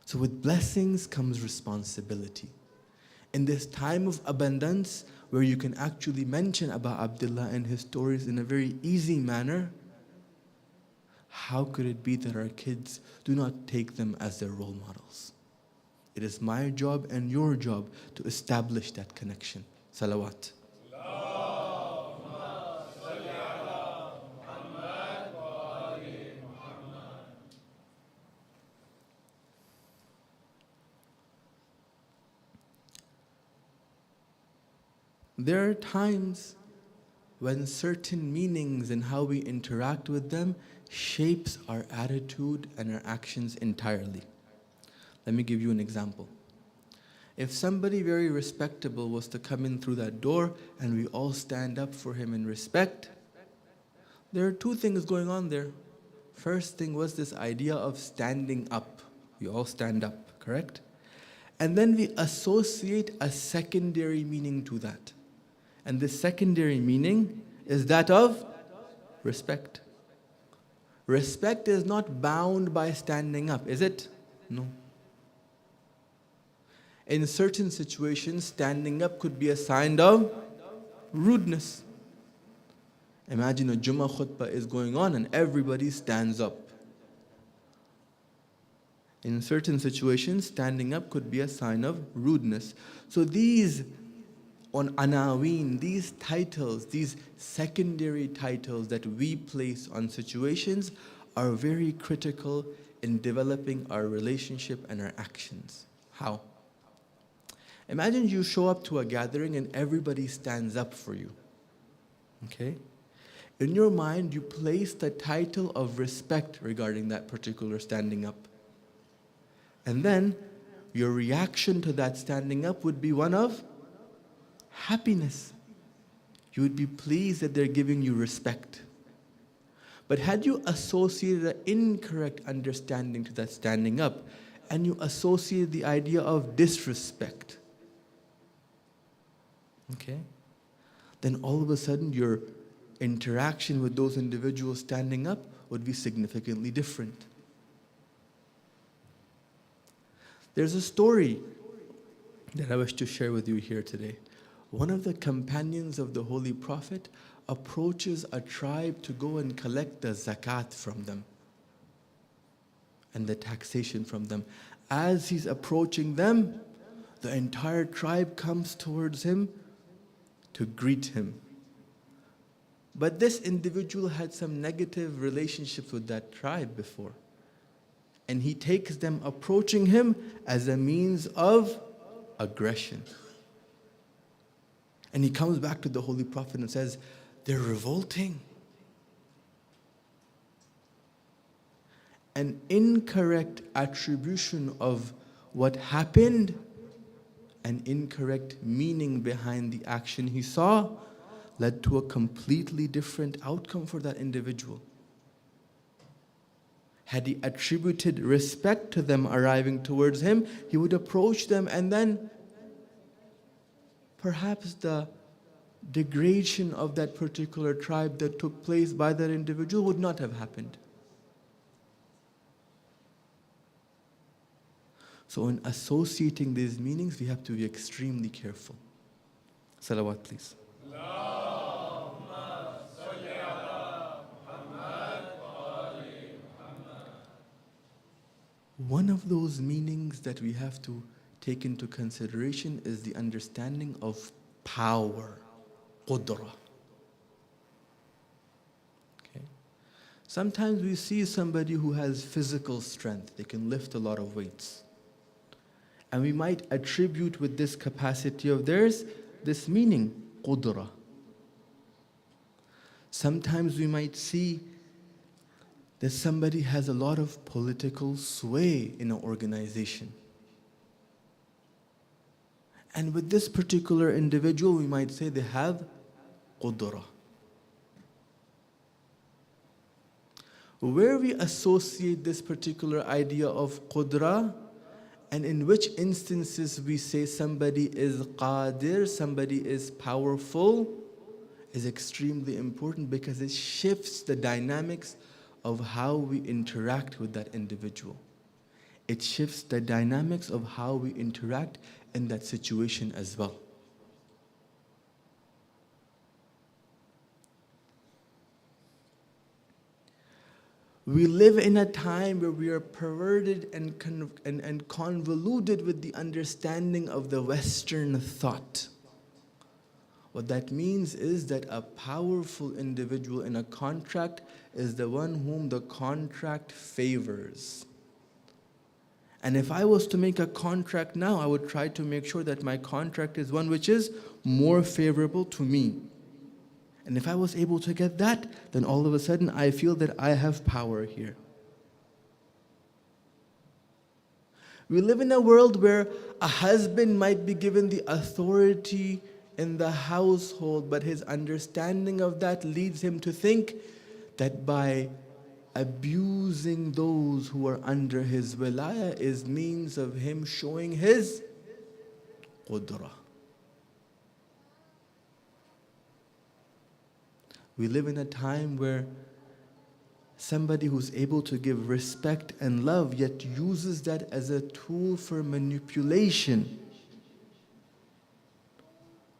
So with blessings comes responsibility. In this time of abundance, where you can actually mention Abu Abdullah and his stories in a very easy manner, how could it be that our kids do not take them as their role models? It is my job and your job to establish that connection. Salawat. There are times when certain meanings and how we interact with them shapes our attitude and our actions entirely. Let me give you an example. If somebody very respectable was to come in through that door and we all stand up for him in respect, there are two things going on there. First thing was this idea of standing up. We all stand up, correct? And then we associate a secondary meaning to that. And this secondary meaning is that of respect. Respect is not bound by standing up, is it? No. In certain situations, standing up could be a sign of rudeness. Imagine a Jummah khutbah is going on and everybody stands up. In certain situations, standing up could be a sign of rudeness. So these on anaween, these titles, these secondary titles that we place on situations are very critical in developing our relationship and our actions. How? Imagine you show up to a gathering and everybody stands up for you. Okay? In your mind, you place the title of respect regarding that particular standing up. And then your reaction to that standing up would be one of happiness. You would be pleased that they're giving you respect. But had you associated an incorrect understanding to that standing up, and you associated the idea of disrespect, okay, then all of a sudden your interaction with those individuals standing up would be significantly different. There's a story that I wish to share with you here today. One of the companions of the Holy Prophet approaches a tribe to go and collect the zakat from them and the taxation from them. As he's approaching them, the entire tribe comes towards him to greet him. But this individual had some negative relationships with that tribe before. And he takes them approaching him as a means of aggression. And he comes back to the Holy Prophet and says, they're revolting. An incorrect attribution of what happened, an incorrect meaning behind the action he saw, led to a completely different outcome for that individual. Had he attributed respect to them arriving towards him, he would approach them, and then perhaps the degradation of that particular tribe that took place by that individual would not have happened. So in associating these meanings, we have to be extremely careful. Salawat, please. One of those meanings that we have to take into consideration is the understanding of power, qudra. Okay. Sometimes we see somebody who has physical strength, they can lift a lot of weights. And we might attribute with this capacity of theirs this meaning, qudra. Sometimes we might see that somebody has a lot of political sway in an organization. And with this particular individual, we might say they have qudra. Where we associate this particular idea of qudra, and in which instances we say somebody is qadir, somebody is powerful, is extremely important because it shifts the dynamics of how we interact with that individual. It shifts the dynamics of how we interact in that situation as well. We live in a time where we are perverted and convoluted with the understanding of the Western thought. What that means is that a powerful individual in a contract is the one whom the contract favors. And if I was to make a contract now, I would try to make sure that my contract is one which is more favorable to me. And if I was able to get that, then all of a sudden I feel that I have power here. We live in a world where a husband might be given the authority in the household, but his understanding of that leads him to think that by abusing those who are under his wilaya is means of him showing his qudra. We live in a time where somebody who's able to give respect and love yet uses that as a tool for manipulation,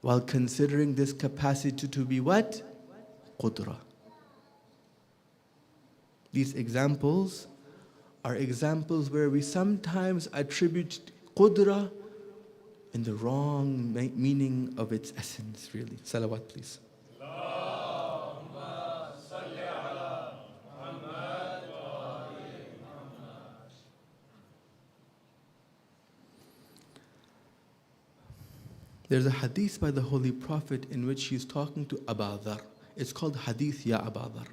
while considering this capacity to be what? Qudra. These examples are examples where we sometimes attribute qudra in the wrong meaning of its essence, really. Salawat, please. There's a hadith by the Holy Prophet in which he's talking to Abu Dhar. It's called Hadith Ya Abu Dhar.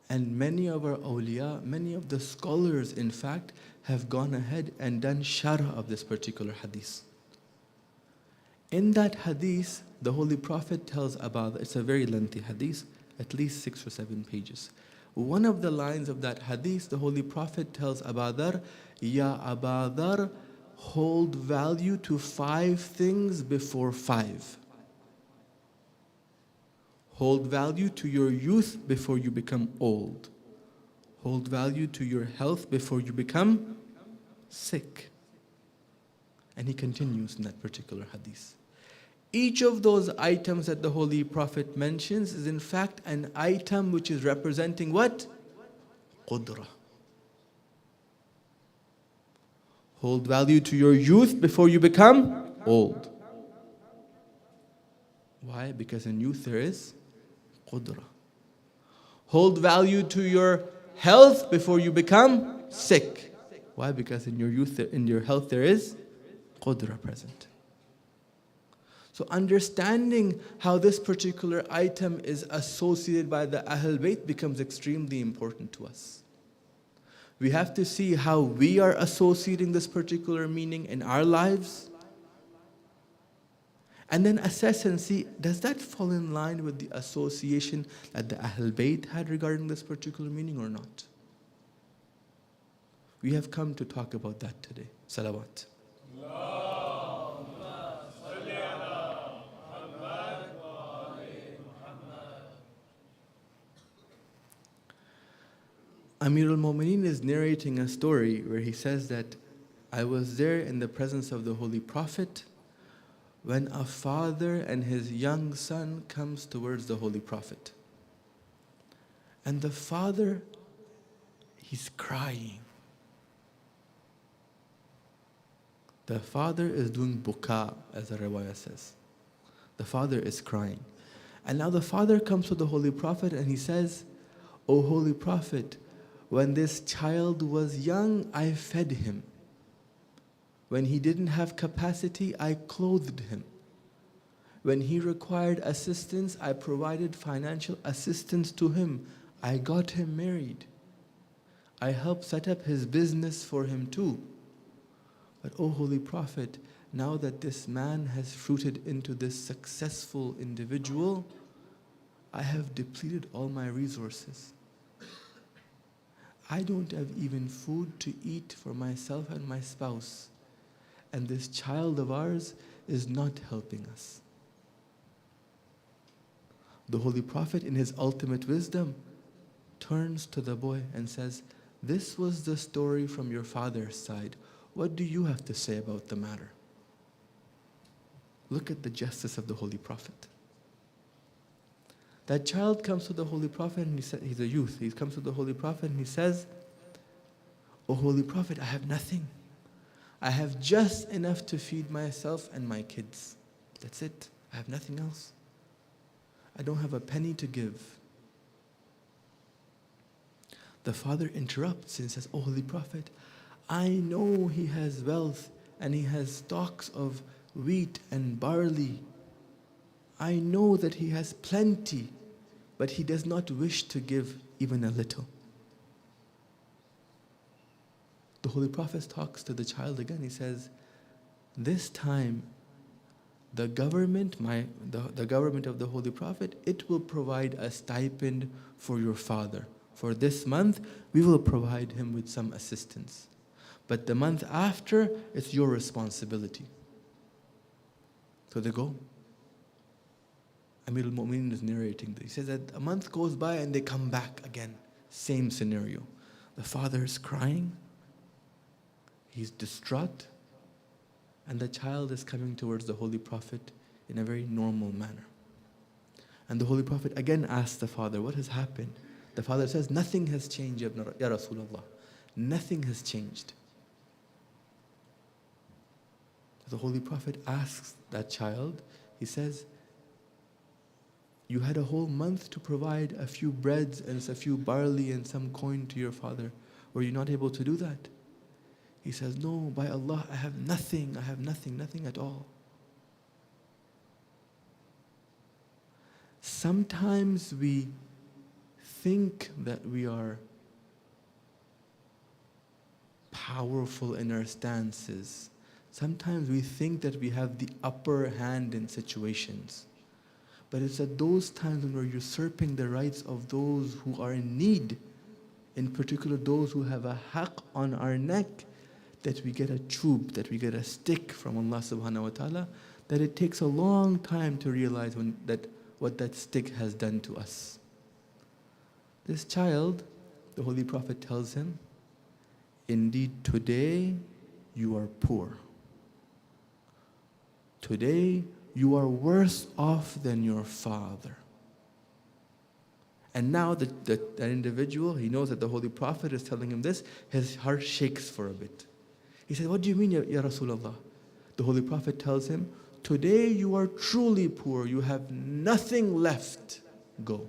And many of our awliya, many of the scholars, in fact, have gone ahead and done sharh of this particular hadith. In that hadith, the Holy Prophet tells Abu Dhar, it's a very lengthy hadith, at least 6 or 7 pages. One of the lines of that hadith, the Holy Prophet tells Abu Dhar, Ya Abu Dhar, hold value to 5 things before 5. Hold value to your youth before you become old. Hold value to your health before you become sick. And he continues in that particular hadith. Each of those items that the Holy Prophet mentions is in fact an item which is representing what? Qudra. Hold value to your youth before you become old. Why? Because in youth there is qudra. Hold value to your health before you become sick. Why? Because in your youth, in your health there is qudra present. So understanding how this particular item is associated by the Ahl Bayt becomes extremely important to us. We have to see how we are associating this particular meaning in our lives. And then assess and see, does that fall in line with the association that the Ahl Bayt had regarding this particular meaning or not? We have come to talk about that today. Salawat. Amir al-Mu'mineen is narrating a story where he says that I was there in the presence of the Holy Prophet when a father and his young son comes towards the Holy Prophet. And the father, he's crying. The father is doing buka, as the riwayah says. The father is crying. And now the father comes to the Holy Prophet and he says, O Holy Prophet, when this child was young, I fed him. When he didn't have capacity, I clothed him. When he required assistance, I provided financial assistance to him. I got him married. I helped set up his business for him too. But O Holy Prophet, now that this man has fruited into this successful individual, I have depleted all my resources. I don't have even food to eat for myself and my spouse. And this child of ours is not helping us. The Holy Prophet, in his ultimate wisdom, turns to the boy and says, this was the story from your father's side. What do you have to say about the matter? Look at the justice of the Holy Prophet. That child comes to the Holy Prophet and he's a youth. He comes to the Holy Prophet and he says, O Holy Prophet, I have nothing. I have just enough to feed myself and my kids. That's it. I have nothing else. I don't have a penny to give. The father interrupts and says, O Holy Prophet, I know he has wealth and he has stocks of wheat and barley. I know that he has plenty, but he does not wish to give even a little. The Holy Prophet talks to the child again. He says, this time, the government, the government of the Holy Prophet, it will provide a stipend for your father. For this month, we will provide him with some assistance. But the month after, it's your responsibility. So they go. Amir al-Mu'mineen is narrating this. He says that a month goes by and they come back again. Same scenario. The father is crying. He's distraught. And the child is coming towards the Holy Prophet in a very normal manner. And the Holy Prophet again asks the father, what has happened? The father says, nothing has changed, Ya Rasulullah. Nothing has changed. The Holy Prophet asks that child, he says, you had a whole month to provide a few breads and a few barley and some coin to your father. Were you not able to do that? He says, no, by Allah, I have nothing at all. Sometimes we think that we are powerful in our stances. Sometimes we think that we have the upper hand in situations. But it's at those times when we're usurping the rights of those who are in need, in particular those who have a haqq on our neck, that we get a chub, that we get a stick from Allah subhanahu wa ta'ala, that it takes a long time to realize what that stick has done to us. This child, the Holy Prophet tells him, indeed today you are poor. Today you are worse off than your father. And now that individual, he knows that the Holy Prophet is telling him this, his heart shakes for a bit. He said, what do you mean, Ya Rasulullah? The Holy Prophet tells him, today you are truly poor, you have nothing left, go.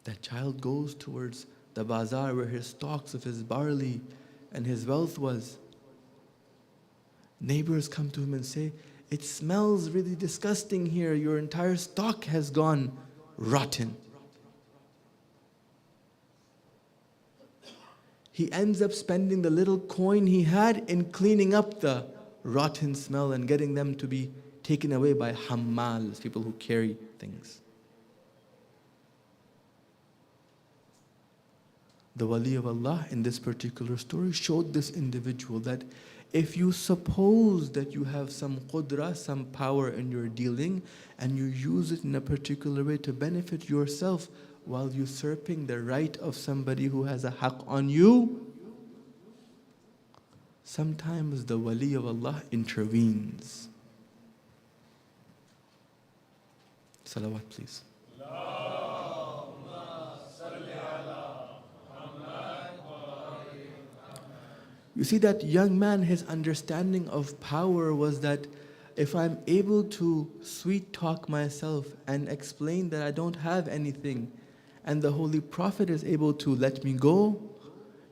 That child goes towards the bazaar where his stocks of his barley and his wealth was. Neighbors come to him and say, it smells really disgusting here, your entire stock has gone rotten. He ends up spending the little coin he had in cleaning up the rotten smell and getting them to be taken away by hammals, people who carry things. The wali of Allah in this particular story showed this individual that if you suppose that you have some qudra, some power in your dealing, and you use it in a particular way to benefit yourself while usurping the right of somebody who has a haqq on you, sometimes the wali of Allah intervenes. Salawat, please. You see, that young man, his understanding of power was that if I'm able to sweet talk myself and explain that I don't have anything, and the Holy Prophet is able to let me go,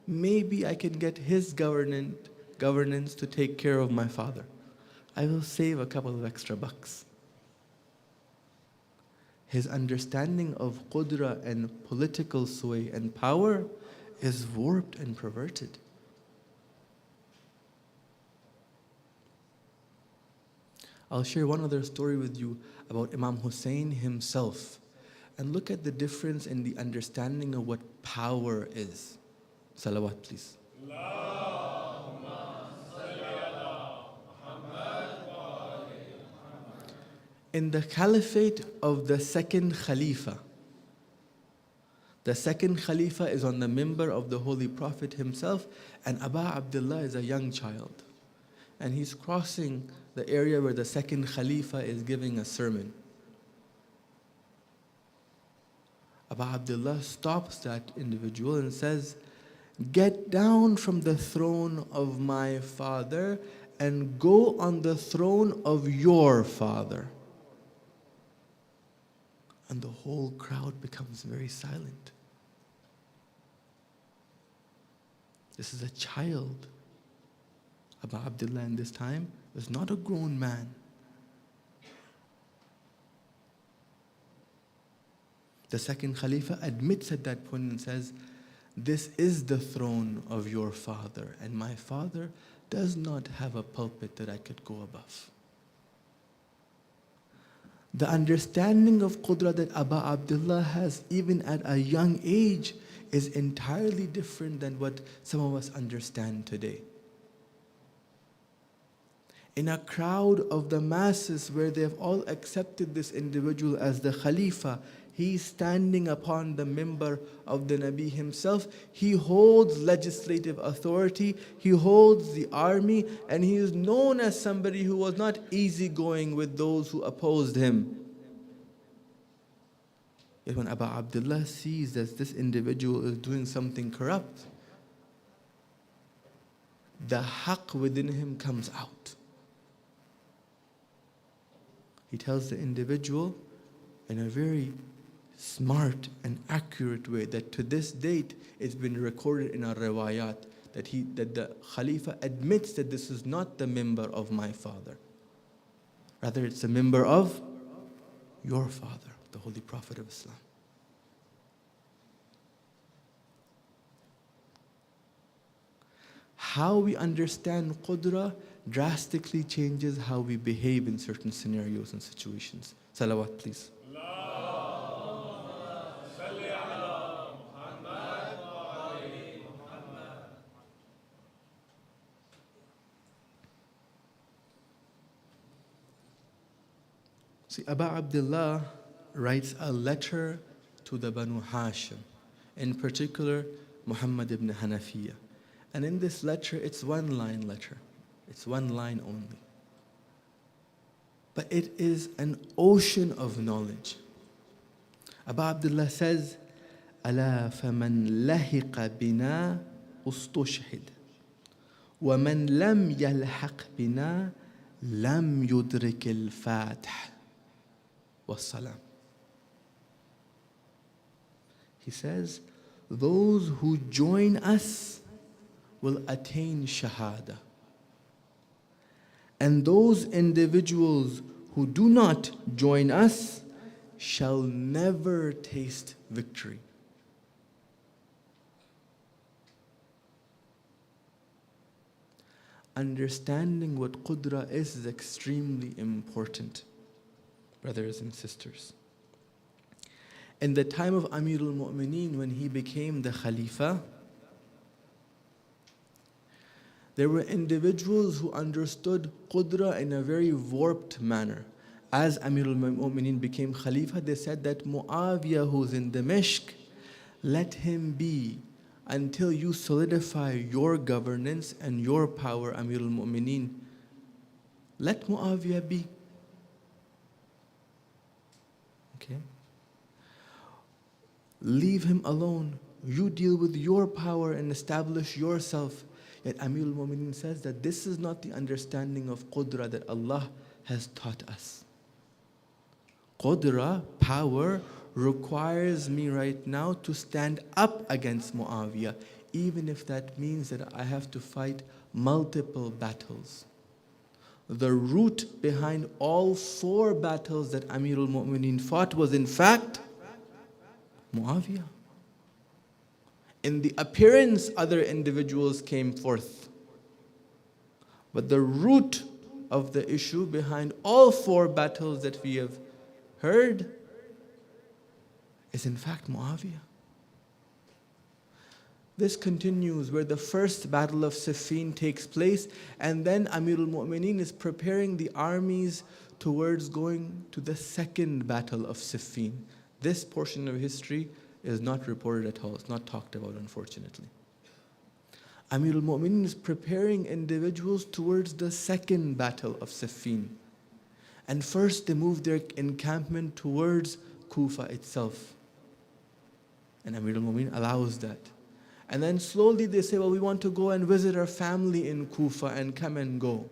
maybe I can get his governance to take care of my father. I will save a couple of extra bucks. His understanding of qudra and political sway and power is warped and perverted. I'll share one other story with you about Imam Hussein himself, and look at the difference in the understanding of what power is. Salawat, please. In the caliphate of the second Khalifa, the second Khalifa is on the minbar of the Holy Prophet himself, and Aba Abdullah is a young child. And he's crossing the area where the second Khalifa is giving a sermon. Aba Abdullah stops that individual and says, "Get down from the throne of my father and go on the throne of your father." And the whole crowd becomes very silent. This is a child. Aba Abdullah in this time was not a grown man. The second Khalifa admits at that point and says, "This is the throne of your father, and my father does not have a pulpit that I could go above." The understanding of qudra that Aba Abdullah has even at a young age is entirely different than what some of us understand today. In a crowd of the masses where they have all accepted this individual as the Khalifa, he's standing upon the minbar of the Nabi himself. He holds legislative authority, he holds the army, and he is known as somebody who was not easygoing with those who opposed him. Yet when Aba Abdullah sees that this individual is doing something corrupt, the haqq within him comes out. He tells the individual in a very smart and accurate way that to this date it's been recorded in our riwayat that the Khalifa admits that this is not the minbar of my father. Rather, it's the minbar of your father, the Holy Prophet of Islam. How we understand qudra drastically changes how we behave in certain scenarios and situations. Salawat, please. See, Aba Abdullah writes a letter to the Banu Hashim, in particular Muhammad ibn Hanafiya. And in this letter, it's one line letter. It's one line only. But it is an ocean of knowledge. Aba Abdullah says, أَلَا فَمَنْ لَهِقَ بِنَا أُسْتُشْهِدْ وَمَنْ لَمْ يَلْحَقْ بِنَا لَمْ يُدْرِكِ الْفَاتِحِ وَالسَّلَامِ. He says, those who join us will attain shahada. And those individuals who do not join us shall never taste victory. Understanding what qudra is extremely important, brothers and sisters. In the time of Amirul Mu'mineen, when he became the Khalifa, there were individuals who understood Qudra in a very warped manner. As Amirul Mu'mineen became Khalifa, they said that Muawiyah, who's in Damashq, let him be until you solidify your governance and your power, Amirul Mu'mineen. Let Muawiyah be. Okay? Leave him alone. You deal with your power and establish yourself. Yet Amirul Mu'mineen says that this is not the understanding of Qudra that Allah has taught us. Qudra, power, requires me right now to stand up against Muawiyah, even if that means that I have to fight multiple battles. The root behind all 4 battles that Amirul Mu'mineen fought was in fact Muawiyah. In the appearance, other individuals came forth. But the root of the issue behind all 4 battles that we have heard is in fact Muawiyah. This continues where the first battle of Siffin takes place, and then Amirul Mu'mineen is preparing the armies towards going to the second battle of Siffin. This portion of history is not reported at all. It's not talked about, unfortunately. Amirul Mu'mineen is preparing individuals towards the second battle of Siffin. And first they move their encampment towards Kufa itself. And Amirul Mu'mineen allows that. And then slowly they say, well, we want to go and visit our family in Kufa and come and go.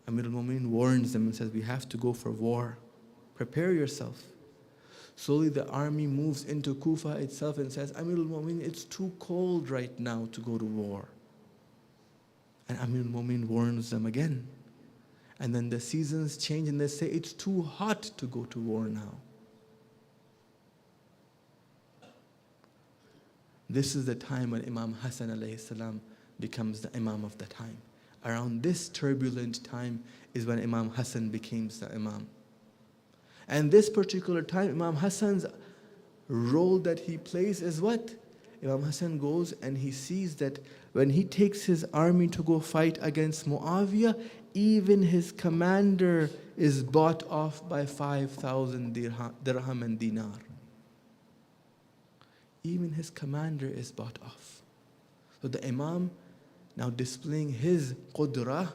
Amirul Mu'mineen warns them and says, we have to go for war. Prepare yourself. Slowly the army moves into Kufa itself and says, Amirul Mu'mineen, it's too cold right now to go to war. And Amirul Mu'mineen warns them again. And then the seasons change and they say, it's too hot to go to war now. This is the time when Imam Hassan alayhi salam becomes the Imam of the time. Around this turbulent time is when Imam Hassan becomes the Imam. And this particular time, Imam Hassan's role that he plays is what? Imam Hassan goes and he sees that when he takes his army to go fight against Muawiyah, even his commander is bought off by 5,000 dirham and dinar. Even his commander is bought off. So the Imam, now displaying his qudra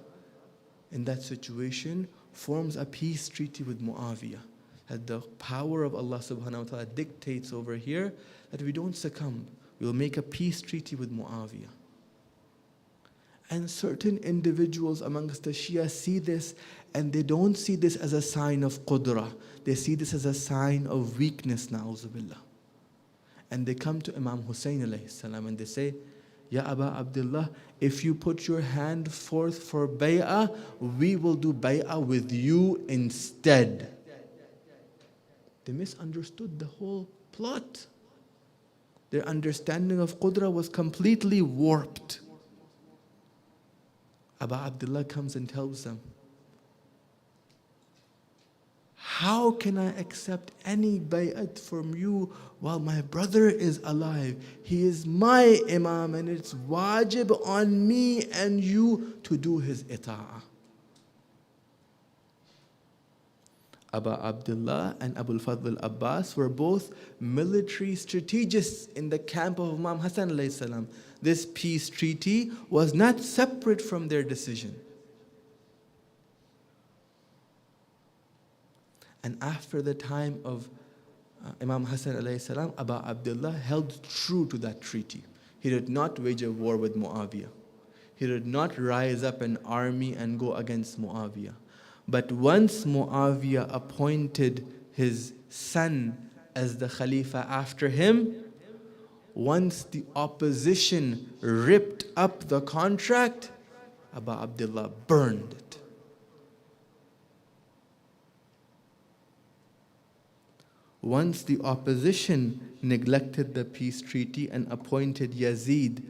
in that situation, forms a peace treaty with Muawiyah. That the power of Allah subhanahu wa ta'ala dictates over here that we don't succumb. We'll make a peace treaty with Muawiyah. And certain individuals amongst the Shia see this, and they don't see this as a sign of qudra. They see this as a sign of weakness, na'uzu billah. And they come to Imam Hussein alayhi salam and they say, Ya Aba Abdullah, if you put your hand forth for bay'ah, we will do bay'ah with you instead. They misunderstood the whole plot. Their understanding of qudra was completely warped. Aba Abdullah comes and tells them, how can I accept any bay'at from you while my brother is alive? He is my imam and it's wajib on me and you to do his ita'ah. Aba Abdullah and Abul Fadl al-Abbas were both military strategists in the camp of Imam Hassan alayhi salam. This peace treaty was not separate from their decision. And after the time of Imam Hassan alayhi salam, Aba Abdullah held true to that treaty. He did not wage a war with Muawiyah. He did not rise up an army and go against Muawiyah. But once Muawiyah appointed his son as the Khalifa after him, once the opposition ripped up the contract, Aba Abdullah burned it. Once the opposition neglected the peace treaty and appointed Yazid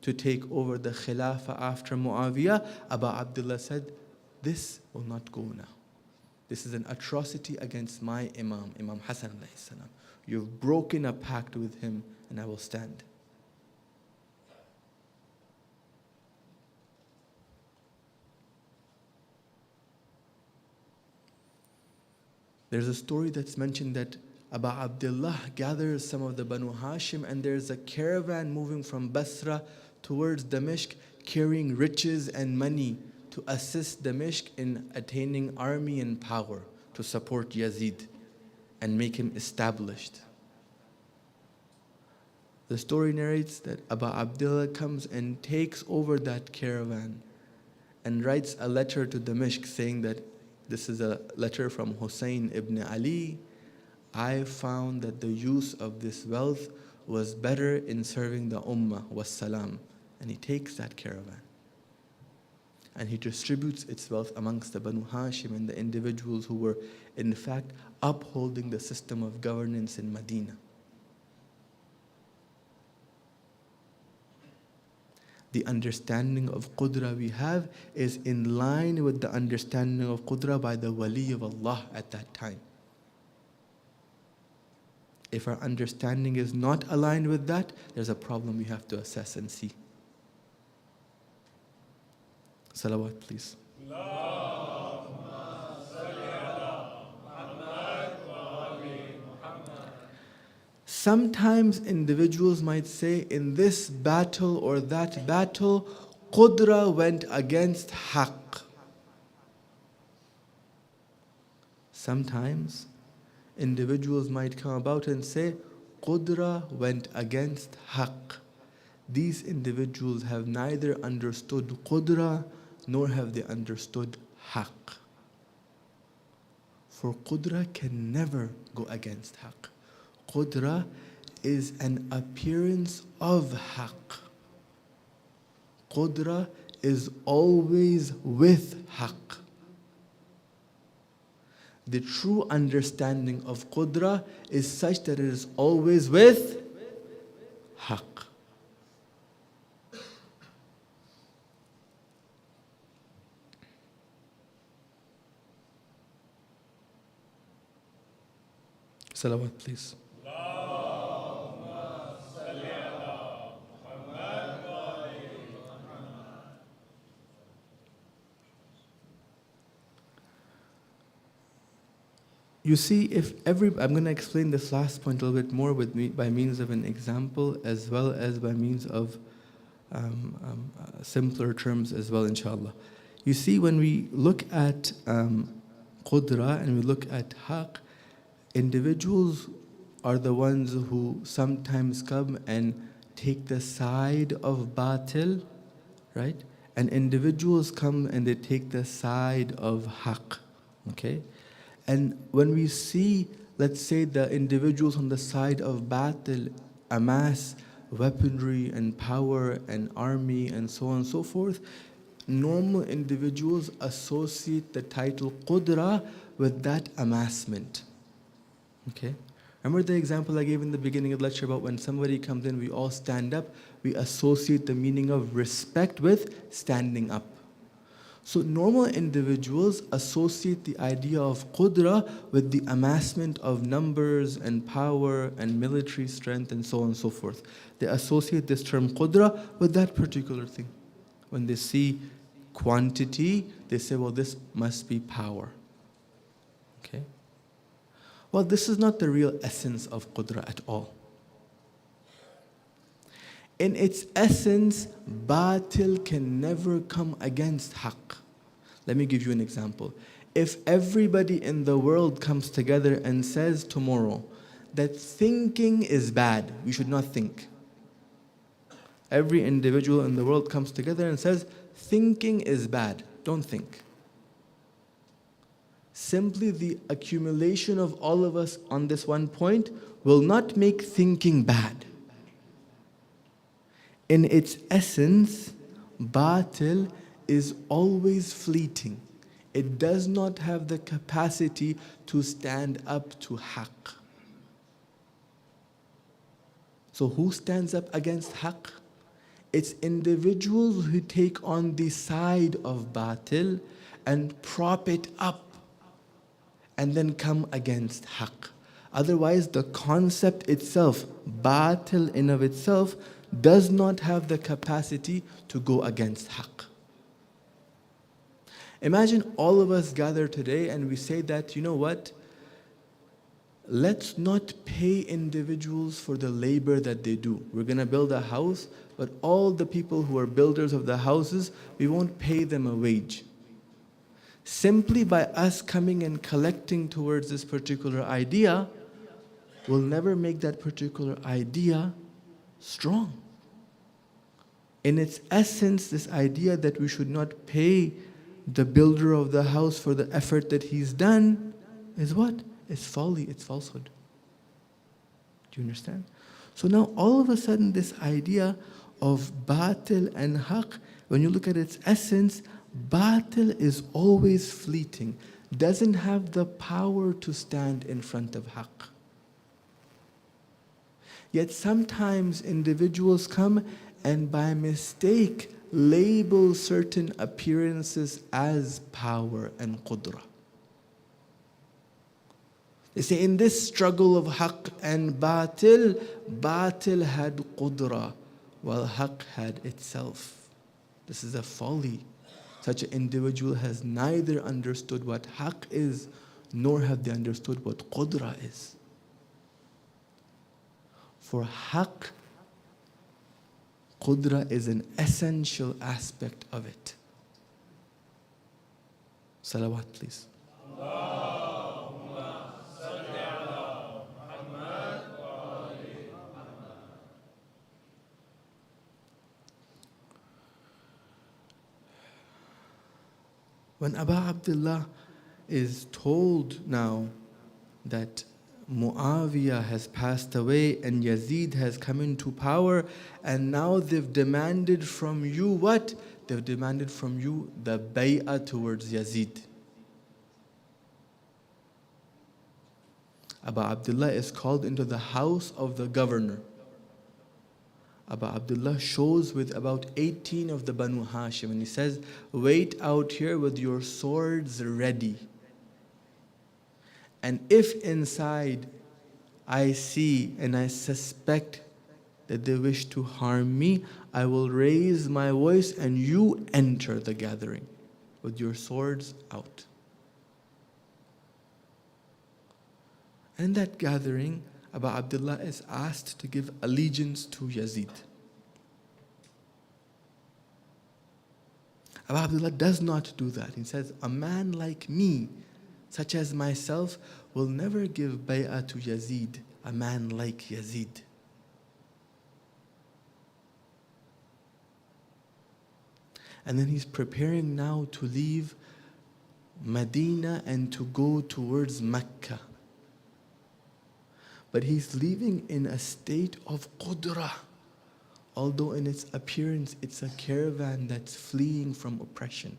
to take over the Khilafah after Muawiyah, Aba Abdullah said, this will not go now. This is an atrocity against my Imam, Imam Hassan alayhi salam. You've broken a pact with him, and I will stand. There's a story that's mentioned that Abu Abdullah gathers some of the Banu Hashim, and there's a caravan moving from Basra towards Damashq, carrying riches and money to assist Damashq in attaining army and power to support Yazid and make him established. The story narrates that Abu Abdullah comes and takes over that caravan and writes a letter to Damashq saying that this is a letter from Hussein ibn Ali. I found that the use of this wealth was better in serving the Ummah, wassalam. And he takes that caravan and he distributes its wealth amongst the Banu Hashim and the individuals who were in fact upholding the system of governance in Medina. The understanding of Qudra we have is in line with the understanding of Qudra by the Wali of Allah at that time. If our understanding is not aligned with that, there's a problem we have to assess and see. Salawat, please. Sometimes individuals might say, in this battle or that battle, Qudra went against Haqq. Sometimes individuals might come about and say, Qudra went against Haqq. These individuals have neither understood Qudra nor have they understood Haqq. For Qudra can never go against Haqq. Qudra is an appearance of Haqq. Qudra is always with Haqq. The true understanding of Qudra is such that it is always with Haqq. Salawat, please. You see, I'm going to explain this last point a little bit more by means of an example as well as by means of simpler terms as well, inshallah. You see, when we look at Qudra and we look at Haqq, individuals are the ones who sometimes come and take the side of Batil, right? And individuals come and they take the side of Haqq, okay? And when we see, let's say, the individuals on the side of Batil amass weaponry and power and army and so on and so forth, normal individuals associate the title Qudra with that amassment. Okay? Remember the example I gave in the beginning of the lecture about when somebody comes in, we all stand up, we associate the meaning of respect with standing up. So normal individuals associate the idea of Qudra with the amassment of numbers and power and military strength and so on and so forth. They associate this term Qudra with that particular thing. When they see quantity, they say, well, this must be power. Okay? Well, this is not the real essence of Qudra at all. In its essence, Batil can never come against Haqq. Let me give you an example. If everybody in the world comes together and says tomorrow that thinking is bad, we should not think. Every individual in the world comes together and says, thinking is bad, don't think. Simply the accumulation of all of us on this one point will not make thinking bad. In its essence, Batil is always fleeting. It does not have the capacity to stand up to Haqq. So who stands up against Haqq? It's individuals who take on the side of Batil and prop it up and then come against haqq. Otherwise, the concept itself, batil in of itself, does not have the capacity to go against haqq. Imagine all of us gather today and we say that, you know what? Let's not pay individuals for the labor that they do. We're going to build a house, but all the people who are builders of the houses, we won't pay them a wage. Simply by us coming and collecting towards this particular idea will never make that particular idea strong. In its essence, this idea that we should not pay the builder of the house for the effort that he's done is what? It's folly, it's falsehood. Do you understand? So now all of a sudden this idea of batil and haqq, when you look at its essence, batil is always fleeting, doesn't have the power to stand in front of haqq. Yet sometimes individuals come and by mistake label certain appearances as power and qudra. They say in this struggle of haqq and batil, batil had qudra, while haqq had itself. This is a folly. Such an individual has neither understood what haqq is, nor have they understood what qudra is. For haqq, qudra is an essential aspect of it. Salawat, please. When Abu Abdullah is told now that Muawiyah has passed away and Yazid has come into power, and now they've demanded from you what? They've demanded from you the bay'ah towards Yazid. Abu Abdullah is called into the house of the governor. Abu Abdullah shows with about 18 of the Banu Hashim and he says, wait out here with your swords ready. And if inside I see and I suspect that they wish to harm me, I will raise my voice and you enter the gathering with your swords out. And in that gathering, Abu Abdullah is asked to give allegiance to Yazid. Abu Abdullah does not do that. He says, a man like me, such as myself, will never give bay'ah to Yazid, a man like Yazid. And then he's preparing now to leave Medina and to go towards Mecca. But he's leaving in a state of qudra. Although in its appearance it's a caravan that's fleeing from oppression.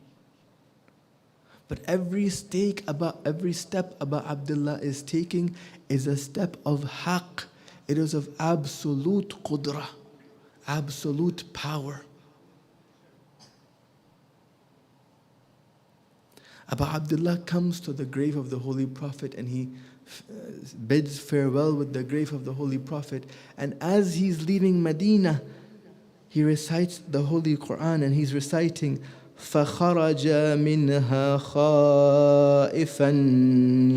But every step Abu Abdullah is taking is a step of haqq. It is of absolute qudra, absolute power. Abu Abdullah comes to the grave of the Holy Prophet and he bids farewell with the grave of the Holy Prophet. And as he's leaving Medina, he recites the Holy Quran and he's reciting فَخَرَجَ مِنْهَا خَائِفًا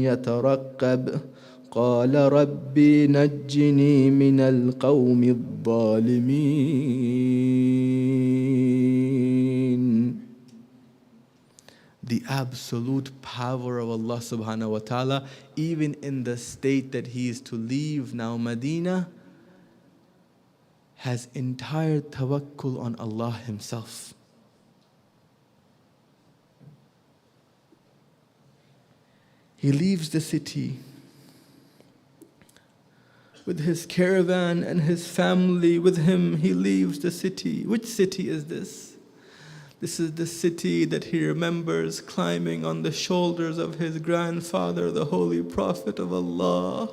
يَتَرَقَّبُ قَالَ رَبِّي نَجِّنِي مِنَ الْقَوْمِ الظَّالِمِينَ. The absolute power of Allah subhanahu wa ta'ala, even in the state that he is to leave now Medina, has entire tawakkul on Allah Himself. He leaves the city with his caravan and his family with him. He leaves the city. Which city is this? This is the city that he remembers climbing on the shoulders of his grandfather, the Holy Prophet of Allah.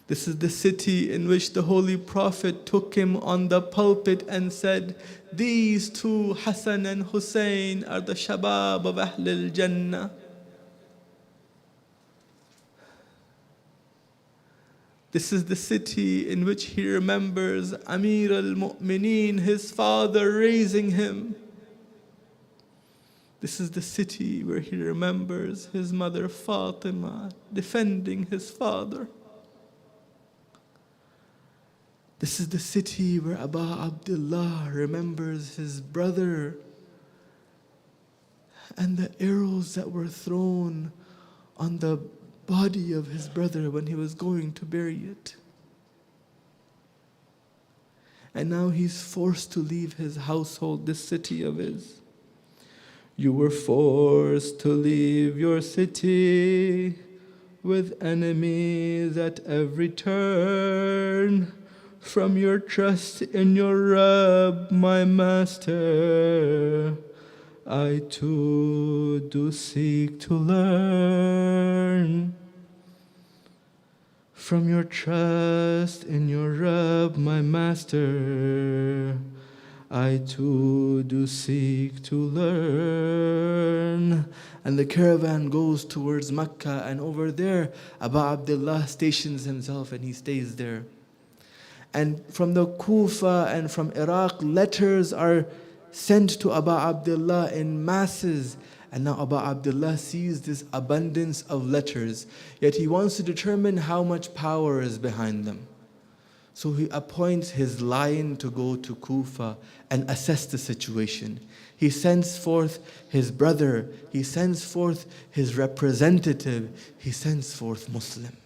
This is the city in which the Holy Prophet took him on the pulpit and said, these two, Hassan and Hussein, are the shabab of Ahlul Jannah. This is the city in which he remembers Amir al-Mu'mineen, his father raising him. This is the city where he remembers his mother Fatima defending his father. This is the city where Abu Abdullah remembers his brother and the arrows that were thrown on the body of his brother when he was going to bury it. And now he's forced to leave his household, this city of his. You were forced to leave your city with enemies at every turn. From your trust in your Rabb, my master, I too do seek to learn. From your trust in your Rabb, my master, I too do seek to learn. And the caravan goes towards Mecca, and over there, Abu Abdullah stations himself and he stays there. And from the Kufa and from Iraq, letters are sent to Abu Abdullah in masses. And now Abu Abdullah sees this abundance of letters, yet he wants to determine how much power is behind them. So he appoints his lion to go to Kufa and assess the situation. He sends forth his brother, he sends forth his representative, he sends forth Muslim.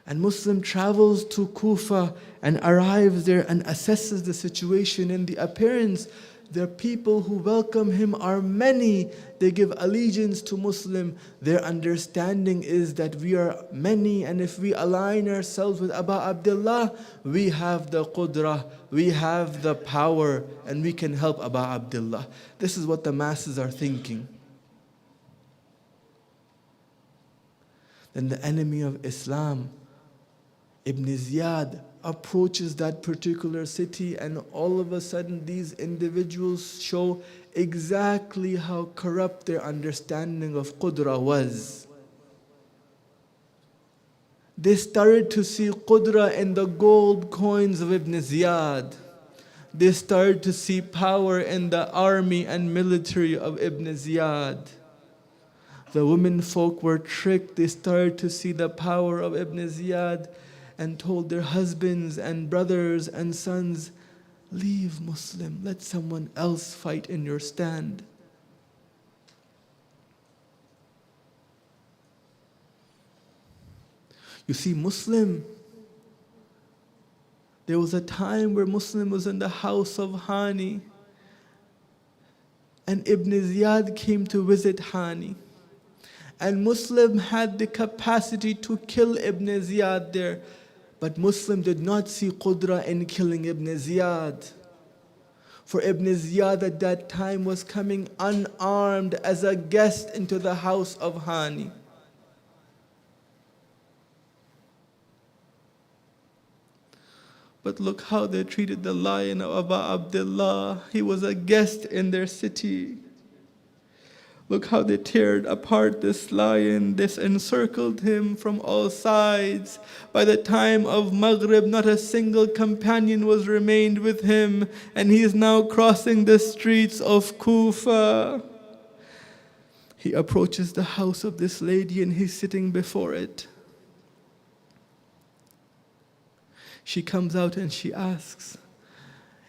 And Muslim travels to Kufa and arrives there and assesses the situation. In the appearance, the people who welcome him are many. They give allegiance to Muslim. Their understanding is that we are many, and if we align ourselves with Abu Abdullah, we have the qudrah, we have the power, and we can help Abu Abdullah. This is what the masses are thinking. Then the enemy of Islam, Ibn Ziyad, approaches that particular city, and all of a sudden these individuals show exactly how corrupt their understanding of Qudra was. They started to see Qudra in the gold coins of Ibn Ziyad. They started to see power in the army and military of Ibn Ziyad. The women folk were tricked. They started to see the power of Ibn Ziyad and told their husbands and brothers and sons, leave Muslim, let someone else fight in your stand. You see, Muslim, there was a time where Muslim was in the house of Hani, and Ibn Ziyad came to visit Hani. And Muslim had the capacity to kill Ibn Ziyad there. But Muslim did not see Qudra in killing Ibn Ziyad. For Ibn Ziyad at that time was coming unarmed as a guest into the house of Hani. But look how they treated the lion of Abu Abdullah. He was a guest in their city. Look how they teared apart this lion. This encircled him from all sides. By the time of Maghrib, not a single companion was remained with him, and he is now crossing the streets of Kufa. He approaches the house of this lady and he's sitting before it. She comes out and she asks,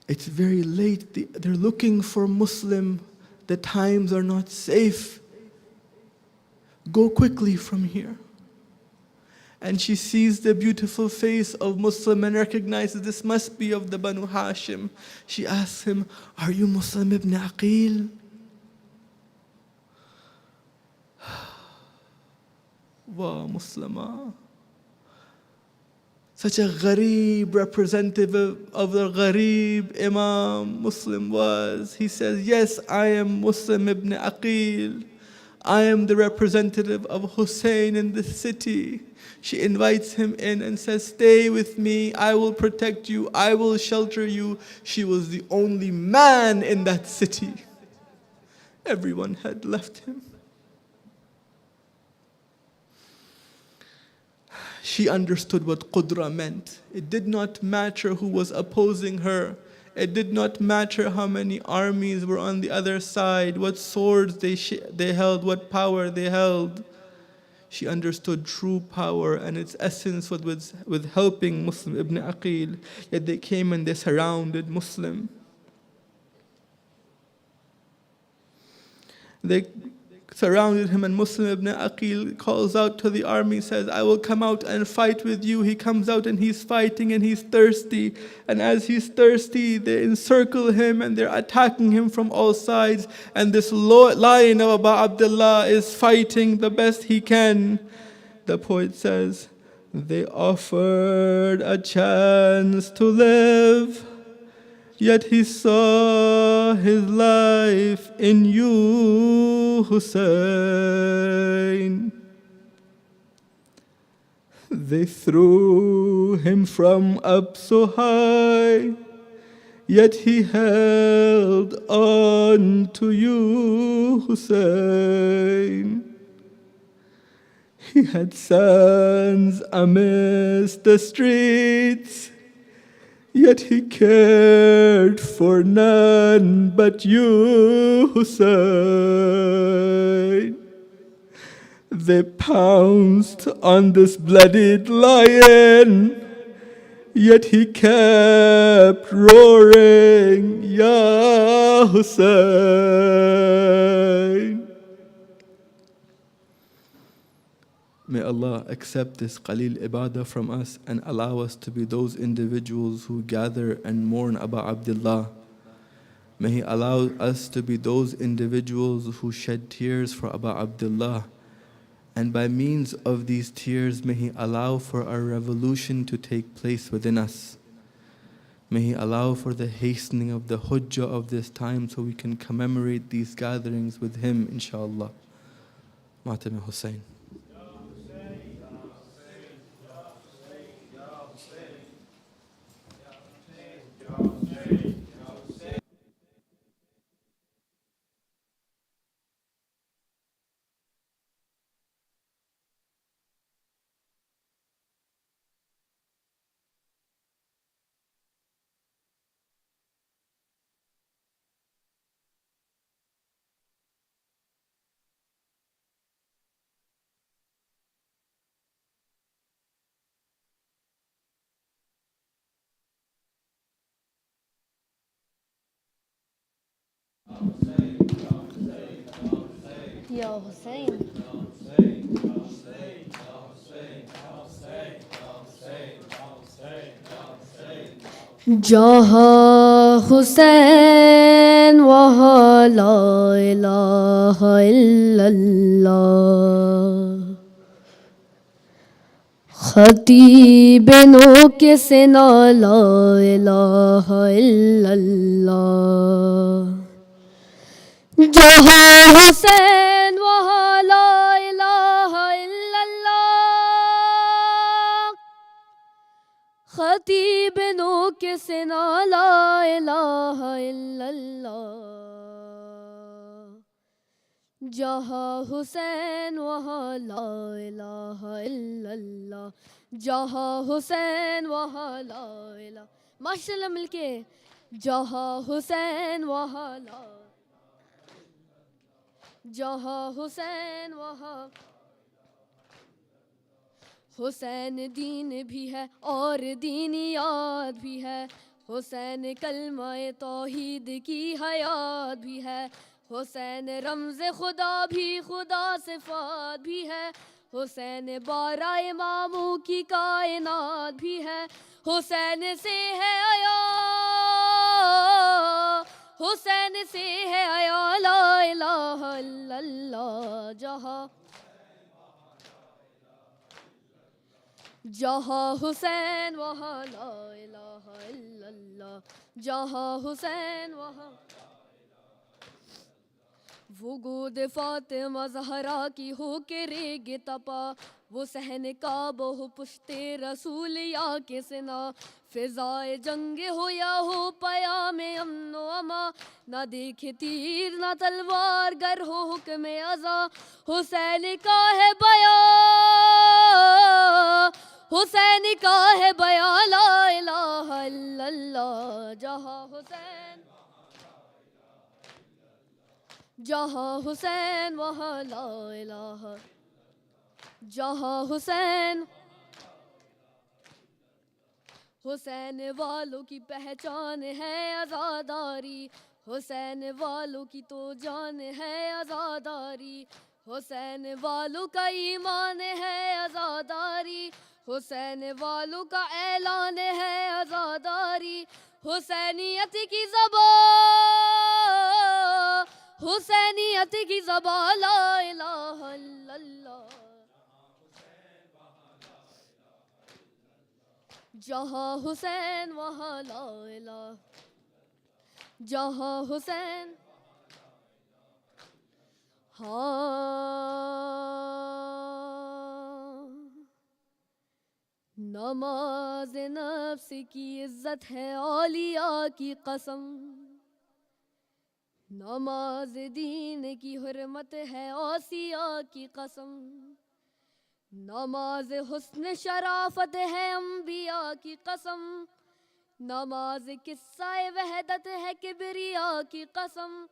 it's very late, they're looking for Muslim. The times are not safe. Go quickly from here. And she sees the beautiful face of Muslim and recognizes this must be of the Banu Hashim. She asks him, are you Muslim ibn Aqil? Wow, Muslima. Such a gharib representative of the gharib Imam Muslim was. He says, yes, I am Muslim ibn Aqil. I am the representative of Hussein in the city. She invites him in and says, stay with me, I will protect you, I will shelter you. She was the only man in that city. Everyone had left him. She understood what qudra meant. It did not matter who was opposing her. It did not matter how many armies were on the other side, what swords they held, what power they held. She understood true power and its essence was with helping Muslim ibn Aqil. Yet they came and they surrounded Muslim. They surrounded him, and Muslim ibn Aqil calls out to the army, says, I will come out and fight with you. He comes out and he's fighting and he's thirsty. And as he's thirsty, they encircle him and they're attacking him from all sides. And this lion of Abu Abdullah is fighting the best he can. The poet says, they offered a chance to live, yet he saw his life in you, Hussein. They threw him from up so high, yet he held on to you, Hussein. He had sons amidst the streets, yet he cared for none but you, Hussein. They pounced on this bloodied lion, yet he kept roaring, Ya Hussein. May Allah accept this qaleel ibadah from us and allow us to be those individuals who gather and mourn Abu Abdullah. May He allow us to be those individuals who shed tears for Abu Abdullah. And by means of these tears, may He allow for our revolution to take place within us. May He allow for the hastening of the hujjah of this time so we can commemorate these gatherings with Him, inshallah. Matam Hussein. Ya Hussein. जहाँ हुसैन वहाँ ला इलाहा इल्लल्लाह खतीबनों के सिना ला इलाहा इल्लल्लाह जहाँ हुसैन वहाँ ला इलाहा इल्लल्लाह खतीबनों के सिना ला इलाहा इल्लल्लाह जहाँ हुसैन वहाँ ला इलाहा इल्लल्लाह जहाँ हुसैन वहाँ ला इलाहा माशाल्लाह मिलके जहाँ हुसैन वहाँ ला जहाँ हुसैन वहाँ हुसैन दीन भी है और दीनियात भी है हुसैन कलमाए तौहीद की हयात भी है हुसैन रमज़ खुदा भी खुदा सिफ़ात भी है हुसैन बारा इमामों की कायनात भी है हुसैन से है आया हुसैन से है आया ला इलाहा इल्लल्लाह जहाँ हुसैन वहाँ ला इलाहा इल्लल्लाह जहाँ हुसैन वहाँ वो गोद फातिमा ज़हरा की हो के रेगे तपा वो सहन काब हो पुश्ते रसूल या के सिना फ़िज़ाए जंग हो या हो पया में अमनो अमा ना देखे तीर ना तलवार गर हो हुक्म अज़ा हुसैन का है बया حسین کا ہے بیان لا الہ الا اللہ. جہاں حسین جہاں حسین وہاں لا الہ. جہاں حسین حسین والوں کی پہچان ہے عزاداری. حسین والوں کی تو جان ہے عزاداری. حسین والوں کا ایمان ہے عزاداری. حسین والوں کا اعلان ہے عزاداری. حسینیت کی زبان حسینیت کی زبان لا الہ الا اللہ. جہاں حسین وہاں لا الہ. جہاں حسین ہاں. نماز نفس کی عزت ہے اولیاء کی قسم. نماز دین کی حرمت ہے اوصیاء کی قسم. نماز حسن شرافت ہے انبیاء کی قسم. نماز قصہ وحدت ہے کبریاء کی قسم.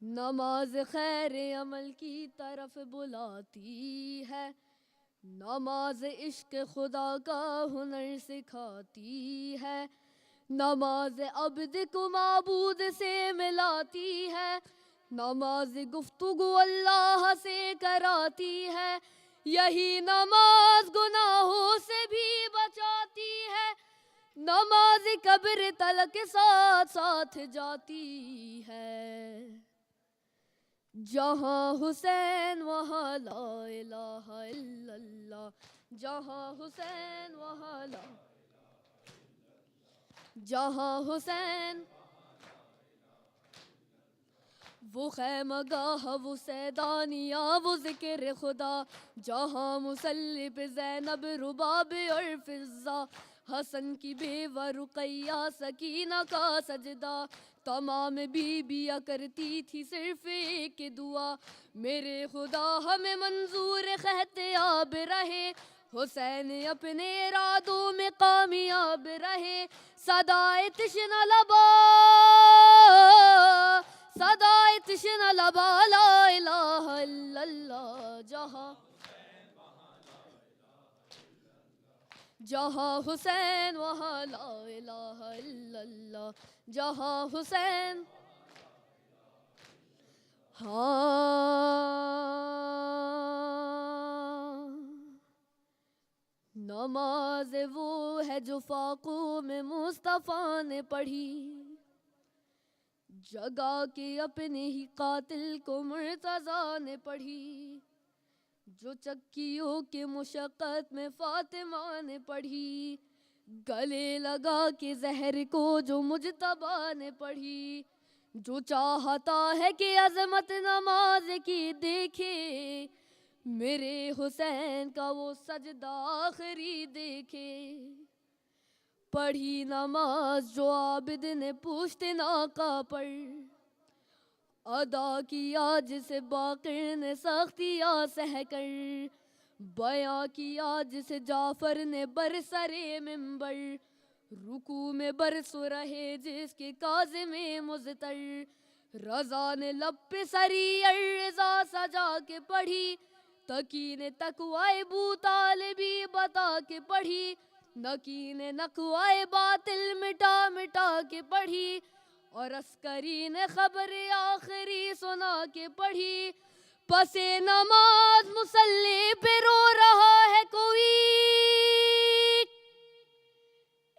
نماز خیر عمل کی طرف بلاتی ہے. نماز عشق خدا کا ہنر سکھاتی ہے. نماز عبد کو معبود سے ملاتی ہے. نماز گفتگو اللہ سے کراتی ہے. یہی نماز گناہوں سے بھی بچاتی ہے. نماز قبر تلک ساتھ ساتھ جاتی ہے. جہاں حسین وہاں لا الہ الا اللہ. جہاں حسین وہاں لا. جہاں حسین وہ خیمہ گاہ وہ سیدانیہ وہ ذکر خدا. جہاں مصلی پہ زینب رباب اور فضہ. حسن کی بیوہ رقیہ سکینہ کا سجدہ. تمام بیبیاں کرتی تھی صرف ایک دعا. میرے خدا ہمیں منظور خہتیاب رہے. حسین اپنے ارادوں میں کامیاب رہے. صدائے تشنہ لبا صدائے تشنہ لبا لا الہ الا اللہ. جہاں حسین وہاں لا الہ الا اللہ. جہاں حسین ہاں. نماز وہ ہے جو فاقوں میں مصطفیٰ نے پڑھی. جگا کے اپنے ہی قاتل کو مرتضیٰ نے پڑھی. جو چکیوں کے مشقت میں فاطمہ نے پڑھی. گلے لگا کے زہر کو جو مجتبیٰ نے پڑھی. جو چاہتا ہے کہ عظمت نماز کی دیکھے. میرے حسین کا وہ سجدہ آخری دیکھے. پڑھی نماز جو عابد نے پوشت ناقہ پر. ادا کیا جسے باقر نے سختیاں سہ کر. بیاں کیا جسے جعفر نے برسر منبر. رکوع میں برس رہے جس کے کاظم مضطر. رضا نے لب پہ سری رضا سجا کے پڑھی. تقی نے تقوی ابو طالبی بتا کے پڑھی. نکی نے نقوی باطل مٹا مٹا کے پڑھی. اور عسکری نے خبر آخری سنا کے پڑھی. پس نماز مصلی پہ رو رہا ہے کوئی.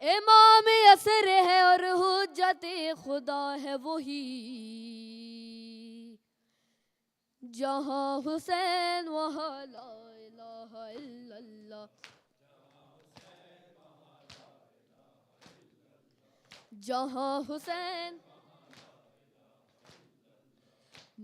امام عصر ہے اور حجت خدا ہے وہی. جہاں حسین وہاں لا الہ الا اللہ. جہاں حسین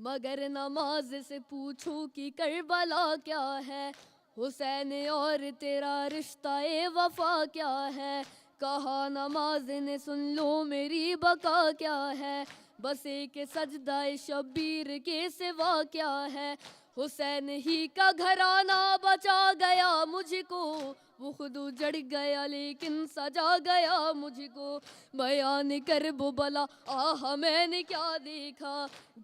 مگر نماز سے پوچھو کہ کربلا کیا ہے. حسین اور تیرا رشتہ وفا کیا ہے. کہا نماز نے سن لو میری بقا کیا ہے. بس ایک سجدہ شبیر کے سوا کیا ہے. حسین ہی کا گھرانہ بچا گیا مجھ کو، وہ خود اجڑ گیا لیکن سجا گیا مجھ کو، بیان کرب و بلا آہ میں نے کیا دیکھا،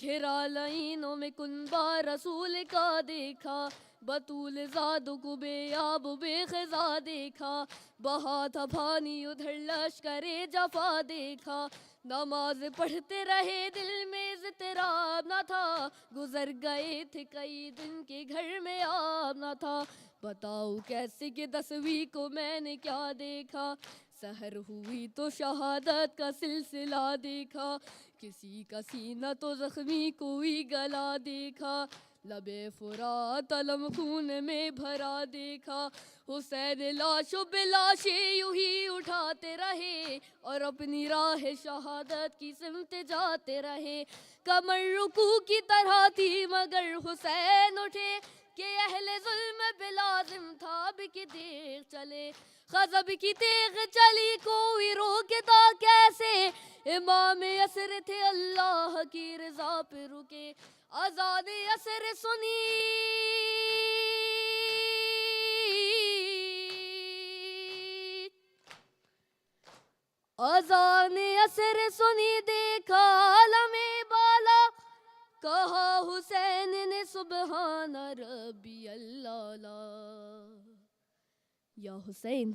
گھرا لعینوں میں کنبہ رسول کا دیکھا، بطول زاد کو بے آب بے خزا دیکھا، بہا تھا پانی ادھر لشکر جفا دیکھا، نماز پڑھتے رہے دل میں اضطراب نہ تھا، گزر گئے تھے کئی دن کے گھر میں آب نہ تھا، بتاؤ کیسے کہ 10ویں کو میں نے کیا دیکھا، سحر ہوئی تو شہادت کا سلسلہ دیکھا، کسی کا سینہ تو زخمی کوئی گلا دیکھا، لبے فرات علم خون میں بھرا دیکھا، حسین لاش و بلاشیں یوں ہی اٹھاتے رہے اور اپنی راہ شہادت کی سمت جاتے رہے، کمر رکوع کی طرح تھی مگر حسین اٹھے کہ اہل ظلم بلازم تھا اب کی تیغ چلے، غضب کی تیغ چلی کوئی روکتا کیسے، امام عصر تھے اللہ کی رضا پہ رکے، اذان عصر سنی اذان عصر سنی دیکھا عالم بالا، کہا حسین نے سبحان ربی اللہ، یا حسین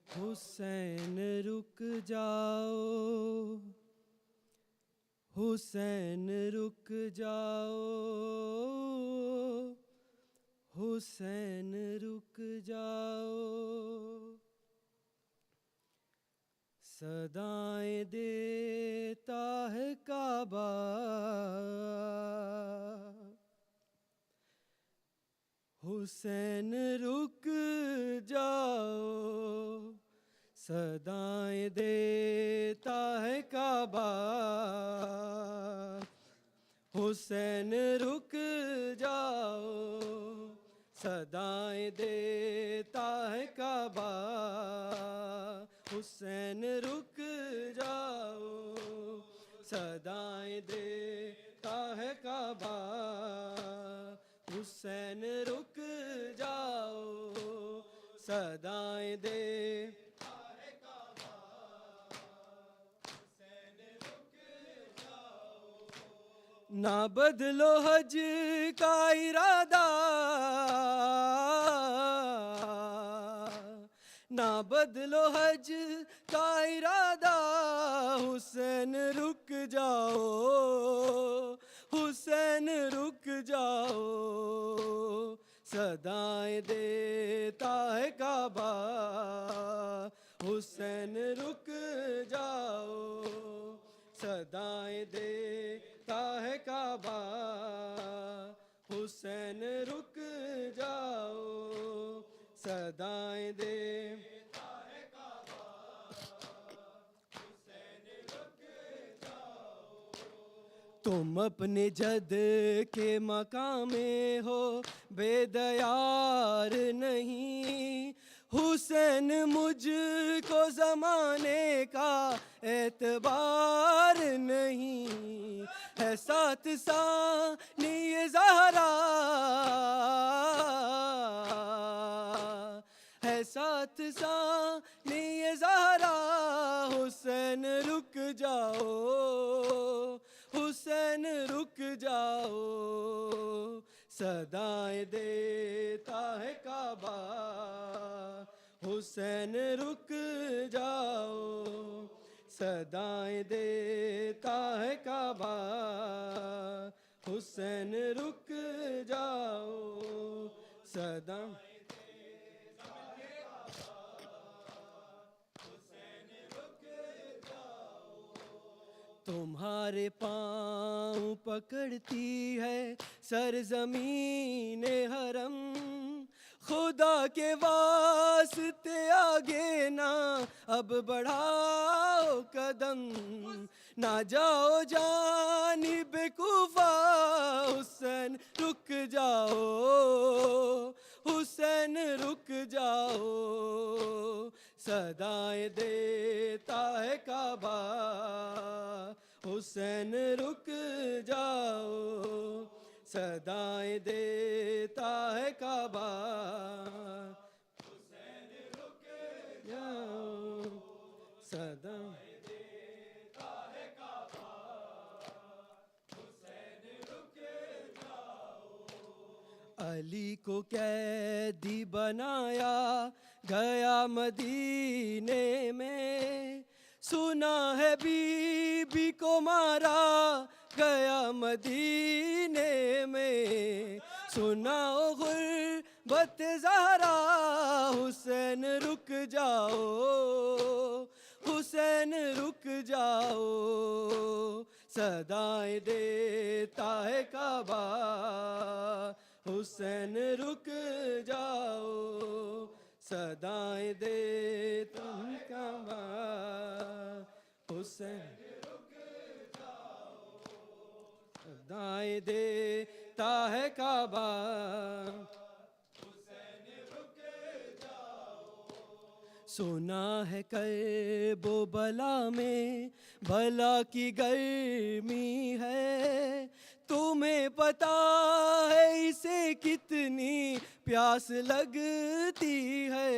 حسین رک جاؤ، حسین رک جاؤ، حسین رک جاؤ، صدائیں دیتا ہے کعبہ، حسین رک جاؤ، صدائیں دیتا ہے کعبہ، حسین رک جاؤ، صدائیں دیتا ہے کعبہ، حسین رک جاؤ، صدائیں دیتا ہے کعبہ، حسین رک جاؤ، صدائیں دیتا ہے کعبہ، حسین رک جاؤ، نہ بدلو حج کا ارادہ، نہ بدلو حج کا ارادہ، حسین رک جاؤ، حسین رک جاؤ، صدائیں دیتا ہے کعبہ، حسین رک جاؤ، صدائیں دیتا ہے کعبہ، حسین رک جاؤ، صدائیں دیتا ہے کعبہ، حسین رک جاؤ، تم اپنے جد کے مقام میں ہو بے دیار نہیں، حسین مجھ کو زمانے کا اعتبار نہیں، ہے ساتھ ثانی زہرا، ہے ساتھ ثانی زہرا، حسین رک جاؤ، حسین رک جاؤ، صدائیں دیتا ہے کعبہ، حسین رک جاؤ، صدائیں دیتا ہے کعبہ، حسین رک جاؤ، صدائیں تمہارے پاؤں پکڑتی ہے سرزمین حرم، خدا کے واسطے آگے نہ اب بڑھاؤ قدم، نہ جاؤ جانب کوفہ، حسین رک جاؤ، حسین رک جاؤ، صدائیں دیتا ہے کعبہ، حسین رک جاؤ، صدائیں دیتا ہے کعبہ، حسین رک جاؤ، صدائیں دیتا ہے کعبہ، حسین رک جاؤ، علی کو قیدی بنایا گیا مدینے میں، سنا ہے بی بی کو مارا گیا مدینے میں، سناؤ غربت زہرا، حسین رک جاؤ، حسین رک جاؤ، صدائیں دیتا ہے کعبہ، حسین رک جاؤ، صدائیں دیتا ہے کعبہ، حسین صدائیں دیتا ہے کعبہ، حسین رک جاؤ، سنا ہے کرب و بلا میں بلا کی گرمی ہے، تمہیں پتہ ہے اسے کتنی پیاس لگتی ہے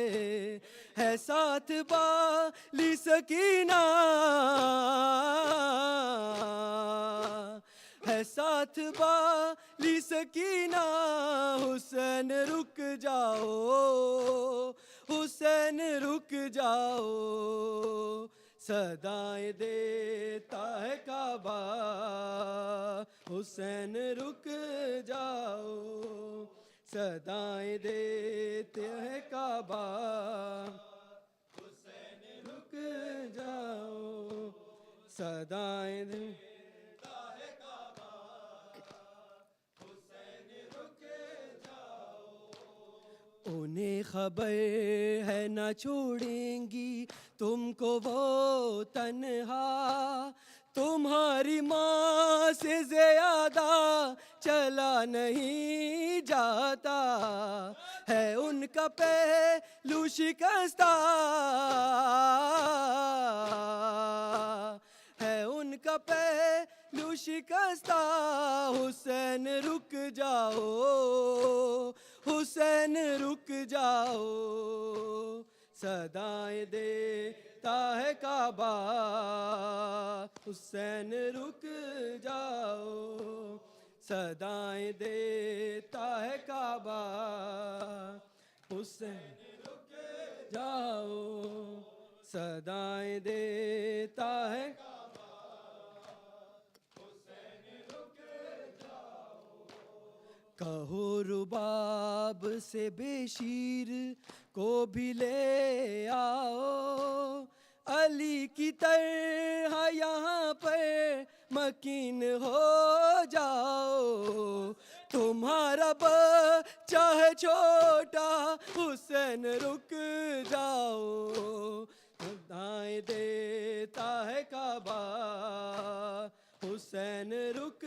ساتھ بالی سکینہ، ہے ساتھ بالی سکینہ، حسین رک جاؤ، حسین رک جاؤ، صدائیں دیتا ہے کعبہ، حسین رک جاؤ، صدائیں دیتے ہے کعبہ، حسین رک جاؤ، صدائیں دیتا ہے کعبہ، حسین رک جاؤ، انہیں خبر ہے نہ چھوڑیں گی تم کو وہ تنہا، تمہاری ماں سے زیادہ چلا نہیں جاتا، ہے ان کا پہلو شکستہ، ہے ان کا پہلو شکستہ، حسین رک جاؤ، حسین رک جاؤ، صدائیں دیتا ہے کعبہ، حسین رک جاؤ، صدائیں دیتا ہے کعبہ، حسین رک جاؤ، صدائیں دیتا ہے کعبہ، حسین رک جاؤ، کہو رباب سے بے شیر کو بھی لے آؤ، علی کی طرح یہاں پر مکین ہو جاؤ، تمہارا بچہ ہے چھوٹا، حسین رک جاؤ، صدائیں دیتا ہے کعبہ، حسین رک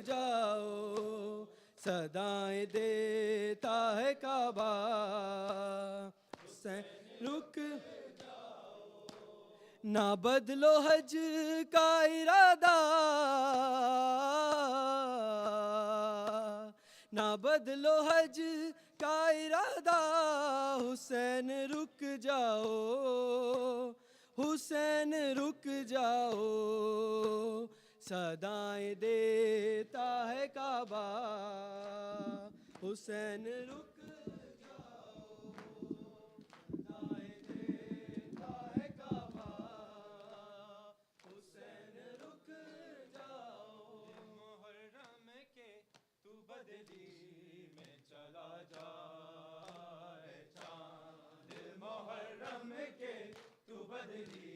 جاؤ، صدائیں دیتا ہے کعبہ، حسین رک جاؤ، نہ بدلو حج کا ارادہ، نہ بدلو حج کا ارادہ، حسین رک جاؤ، حسین رک جاؤ، صدائیں دیتا ہے کعبہ، حسین رک جاؤ، صدائیں دیتا ہے کعبہ، حسین رک جاؤ، محرم کے تو بدلی میں چلا جائے چاند، محرم کے تو بدلی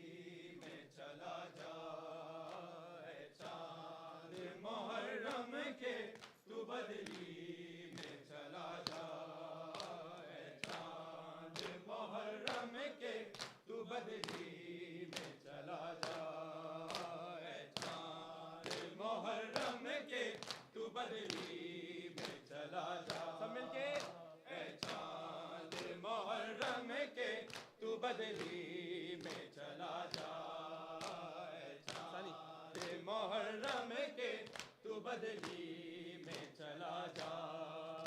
میں چلا جائے چاند، محرم کے تو بدلی میں چلا جائے محرم کے تو بدلی میں چلا جا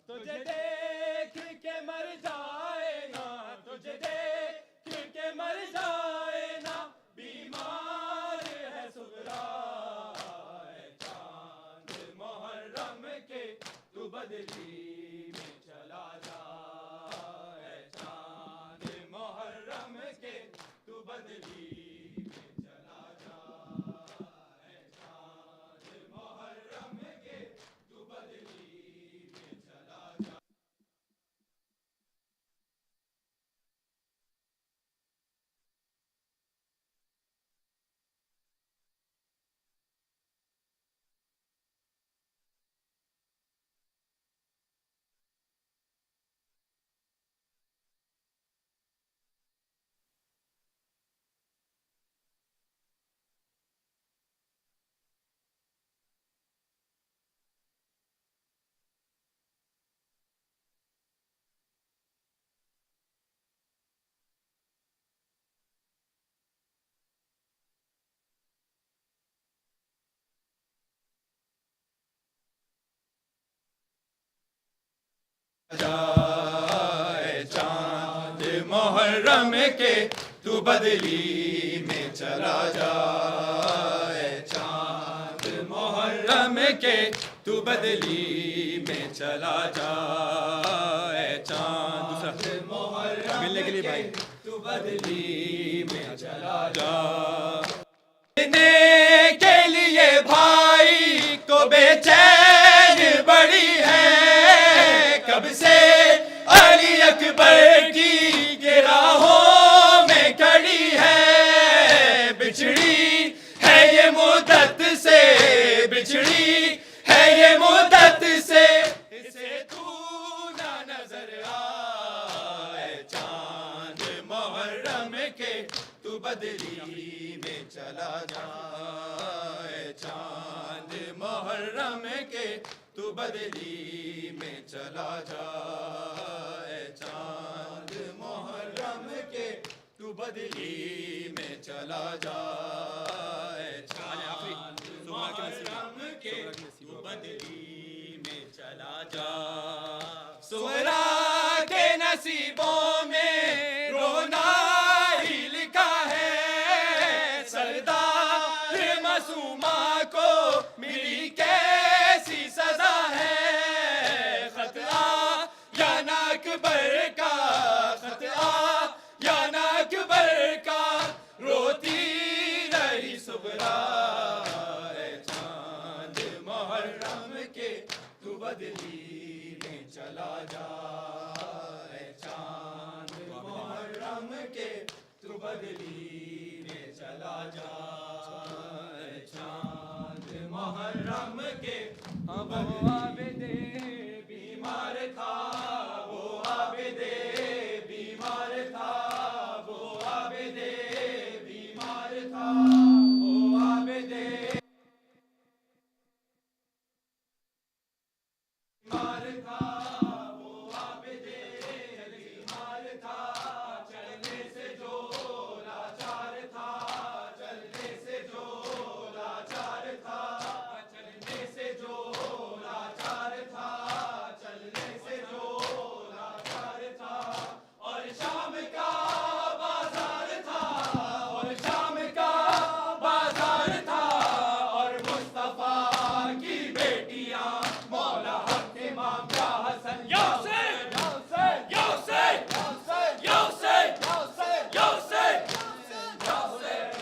تجھے دیکھ کے مر جائے نا تجھے دیکھ کے مر جائے نا بیمار ہے سغرا اے چاند محرم کے تو بدلی میں چلا جا اے چاند محرم کے تو بدلی میں چلا جا اے چاند محرم کے تو بدلی میں چلا جا جائے چاند محرم کے تو بدلی میں چلا جائے چاند محرم کے تو بدلی میں چلا جائے چاند محرم ملنے کے لیے بھائی تو بدلی میں چلا جا دینے کے لیے بھائی کو بے چین بڑی ہے کب سے علی اکبر کی راہوں میں کھڑی ہے بچھڑی ہے یہ مدت سے بچھڑی ہے یہ مدت سے اسے تو نہ نظر آئے چاند محرم کے تو بدلی میں چلا جائے چاند محرم کے تو بدلی میں چلا جائے چاند محرم کے تو بدلی میں چلا جائے چاند محرم کے تو بدلی میں چلا جا سہرا کے نصیبوں میں رونا ہی لکھا ہے سردار معصومہ کو ملی کیسی سزا ہے خط آ یا نا اکبر کا خط آ یا نا اکبر کا روتی رہی سغرا اے چاند محرم کے تو بدلی میں چلا جا اے چاند محرم کے تو بدلی میں چلا جا اے چاند محرم کے وہ عابد بیمار تھا وہ عابد بیمار تھا وہ عابد بیمار تھا وہ عابد بیمار تھا وہ عابد بیمار تھا چلنے سے جو لاچار تھا چلنے سے جو لاچار تھا چلنے سے جو لاچار تھا چلنے سے جو لاچار تھا اور شام کا بازار تھا اور شام کا بازار تھا اور مصطفیٰ کی بیٹیاں مولا حق امام یا حسن یا حسین یا حسین یا حسین یا حسین یا حسین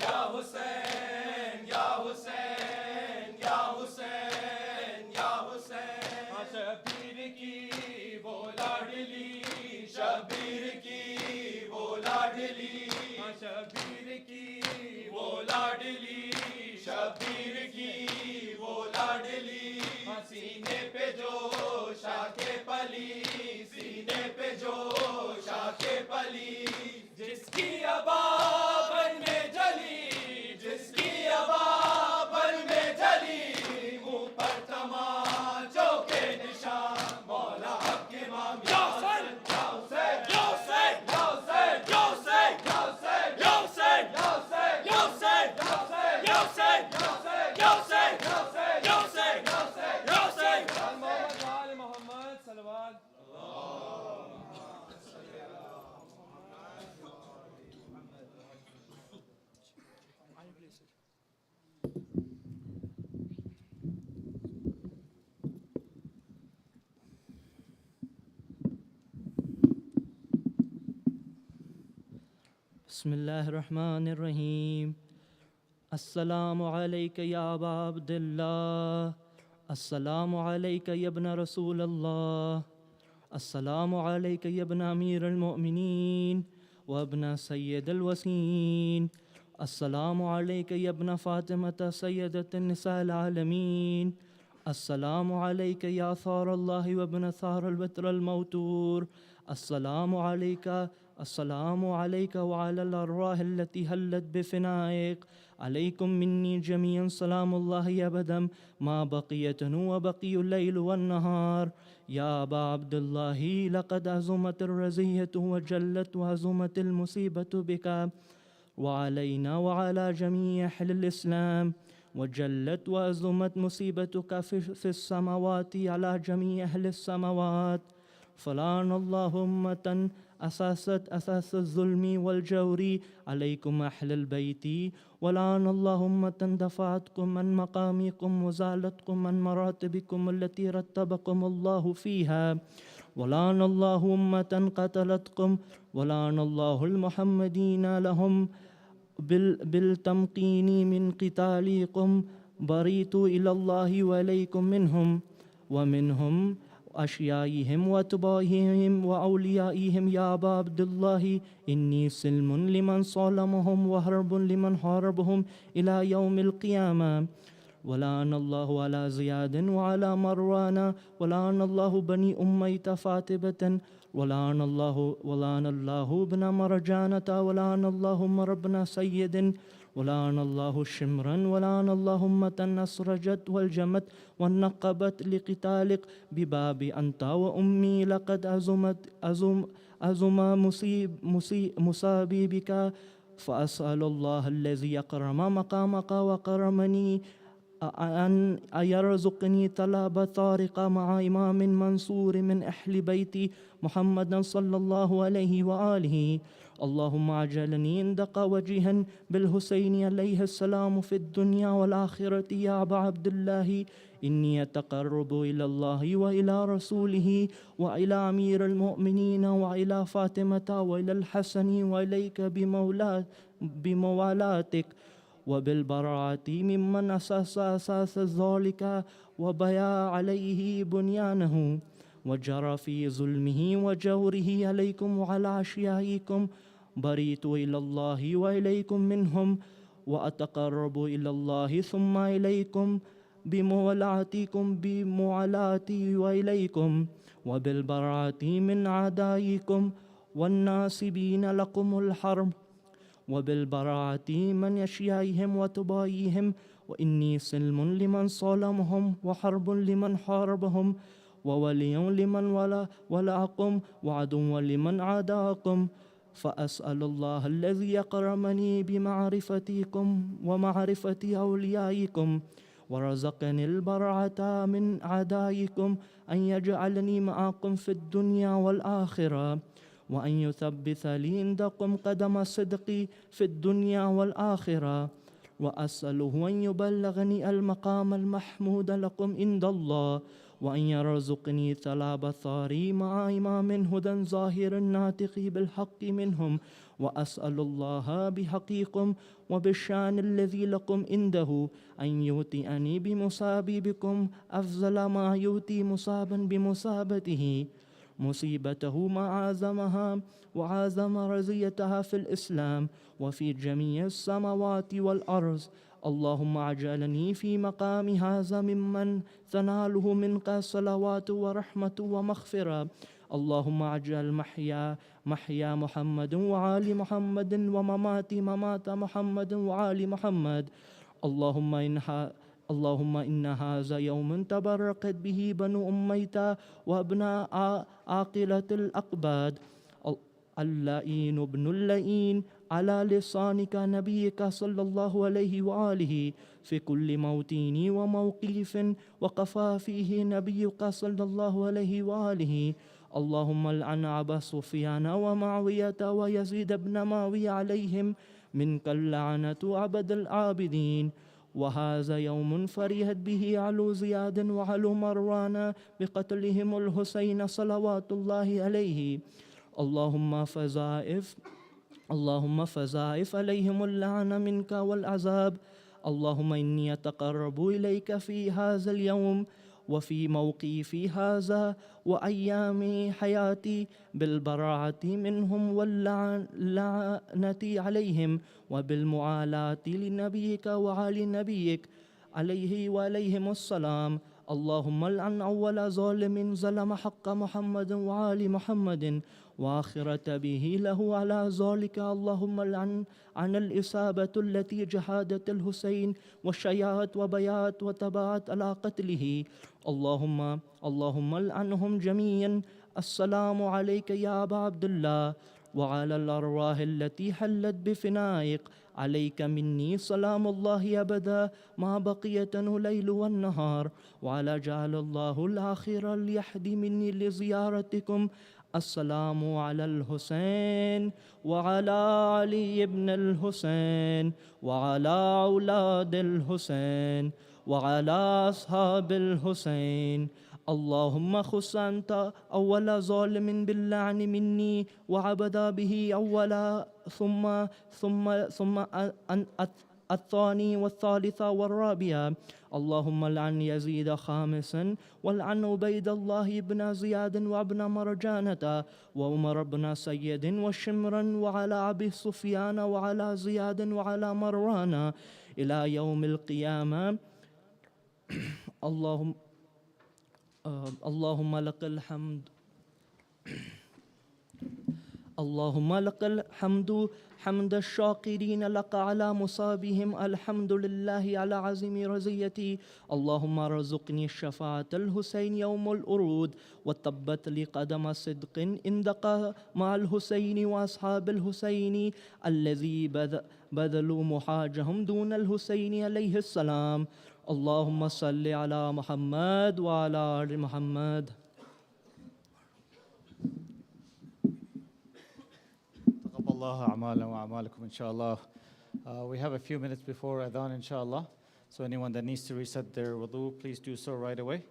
یا حسین یا حسین یا حسین یا حسین شبیر کی وہ لاڈلی شبیر کی وہ لاڈلی شبیر کی وہ لاڈلی شبیر کی وہ لاڈلی سینے پہ جو شاخے پلی سینے پہ جو شاخے پلی جس کی ابا بر میں جلی جس کی ابا بر میں جلی منہ پر تماچوں کے نشان مولا حق امام یا حسین یا حسین یا حسین یا حسین یا حسین یا حسین یا حسین یا حسین یا حسین یا حسین یا حسین بسم الله الرحمن الرحيم. السلام عليك يا أبا عبد الله، السلام عليك يا ابن رسول الله، السلام عليك يا ابن أمير المؤمنين وابن سيد الوسيين، السلام عليك يا ابن فاطمة سيدة النساء العالمين، السلام عليك يا ثار الله وابن ثار البتر الموتور، السلام عليك، السلام عليك وعلى الأرواح التي هلت بفنائك، عليكم مني جميعا سلام الله أبدا ما بقيت وبقي الليل والنهار. يا أبا عبد الله، لقد عزمت الرزية وجلت وعزمت المصيبة بك وعلينا وعلى جميع أهل الإسلام، وجلت وعزمت مصيبتك في السماوات على جميع أهل السماوات. فلعن الله أمة أساس الظلم والجور عليكم أهل البيت، ولعن الله أمة دفعتكم عن مقامكم وزالتكم عن مراتبكم التي رتبكم الله فيها، ولعن الله أمة قتلتكم، ولعن الله المحمدين لهم بالتمكين من قتالكم. بريت إلى الله وإليكم منهم ومنهم أشيائهم وأتباعهم وأوليائهم. يا أبا عبد الله، إني سلم لمن صالمهم وهرب لمن حاربهم إلى يوم القيامة. ولعن الله على زياد وعلى مروان، ولعن الله بني أمية فاتبة، ولعن الله ابن مرجانة، ولعن الله عمر بن سيد، ولعن الله شمرا، ولعن الله أمة أسرجت والجمت والنقبت لقتالك بباب أنت وأمي. لقد أزم مصابي بك، فأسأل الله الذي يكرم مقامك وكرمني أن يرزقني طلب طارق مع إمام منصور من أهل بيت محمد صلى الله عليه وآله. اللهم أجعلني عندك وجها بالحسين عليه السلام في الدنيا والآخرة. يا أبا عبد الله، إني أتقرب إلى الله وإلى رسوله وإلى أمير المؤمنين وإلى فاطمة وإلى الحسن وإليك بموالاتك وبالبراءة ممن أساس ذلك وبيا عليه بنيانه وجرى في ظلمه وجوره عليكم وعلى أشيائكم. بريت إلى الله وإليكم منهم، وأتقرب إلى الله ثم إليكم بموالاتي وإليكم وبالبراءة من أعدائكم والناصبين لكم الحرب وبالبراءة من يشيائهم وتبايهم. وإني سلم لمن صالمهم وحرب لمن حاربهم وولي لمن ولعكم وعدو لمن عاداكم. فأسأل الله الذي يكرمني بمعرفتكم ومعرفة أوليائكم ورزقني البراءة من أعدائكم أن يجعلني معكم في الدنيا والآخرة، وأن يثبت لي عندكم قدم صدقي في الدنيا والآخرة. وأسأله أن يبلغني المقام المحمود لكم عند الله، وأن يرزقني ثواب ثاري مع إمام هدى ظاهر ناطق بالحق منهم. وأسأل الله بحقيكم وبالشان الذي لكم عنده أن يؤتيني بمصابي بكم أفضل ما يؤتي مصابا بمصابته، مصيبته ما عازمها وعازم رزيتها في الإسلام وفي جميع السماوات والأرض. اللهم اجعلني في مقام هذا ممن تناله منك صلوات ورحمة ومغفرة. اللهم اجعل محيا محمد وآل محمد وممات محمد وآل محمد. اللهم إن هذا يوم تبركت به بنو أمية وابناء عاقلة الأقباد، اللئين ابن اللئين على لسانك نبيك صلى الله عليه وآله في كل موطن وموقف وقفا فيه نبيك صلى الله عليه وآله. اللهم لعن أبا سفيان ومعاوية ويزيد بن معاوية عليهم منك اللعنة أبد العابدين. وهذا يوم فرحت به علو زياد وعلو مروان بقتلهم الحسين صلوات الله عليه. اللهم اللهم فزائف عليهم اللعنة منك والعذاب. اللهم إني أتقرب إليك في هذا اليوم وفي موقفي هذا وأيام حياتي بالبراعة منهم واللعنة عليهم وبالمعالاة لنبيك وعلى نبيك عليه وعليهم السلام. اللهم لعن أول ظالم ظلم حق محمد وآل محمد وآخرة به له على ذلك. اللهم لعن عن الإصابة التي جهادت الحسين وشيعت وبيات وتبعت على قتله. اللهم لعنهم جميعا. السلام عليك يا أبا عبد الله وعلى الأرواح التي حلت بفنائك. عليك مني سلام الله أبدا ما بقيته الليل والنهار. وعلى جعل الله الآخر ليحدي مني لزيارتكم. السلام على الحسين وعلى علي بن الحسين وعلى أولاد الحسين وعلى أصحاب الحسين. اللهم خص أنت أول ظالم باللعن مني وعبد به أولا ثم الثاني والثالث والرابع. اللهم لعن يزيد خامسا ولعن عبيد الله بن زياد وابن مرجانة وعمر بن سيد وشمرا وعلى أبي سفيان وعلى زياد وعلى مروان إلى يوم القيامة. اللهم لك الحمد. اللهم لك الحمد حمد الشاكرين لك على مصابهم. الحمد لله على عظيم رزيتي. اللهم ارزقني الشفاعة الحسين يوم الأرود وتبت لي قدم صدق عندك مع الحسين وأصحاب الحسين الذي بذلوا محاجهم دون الحسين عليه السلام. اللهم صل على محمد وعلى آل محمد. Allah a'malana wa a'malakum, inshallah. We have a few minutes before Adhan, inshallah. So anyone that needs to reset their wudu, please do so right away.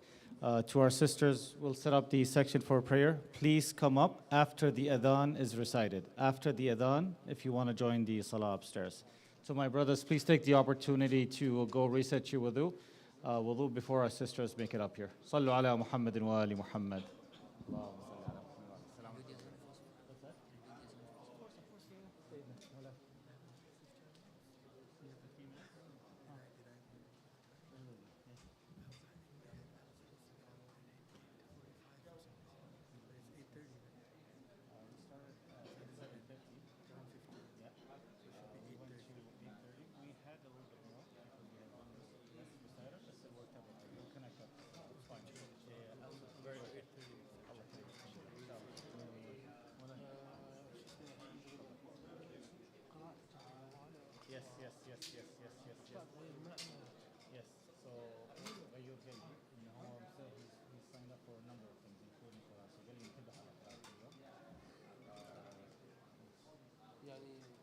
To our sisters, we'll set up the section for prayer. Please come up after the Adhan is recited. After the Adhan, if you want to join the salah upstairs. So my brothers, please take the opportunity to go reset your wudu before our sisters make it up here. Sallu ala Muhammadin wa ali Muhammad. Yes, so Ghayoor قلبي انه هو he's signed up for a number of things including قال لي انتبه على قراءة اليوم. يعني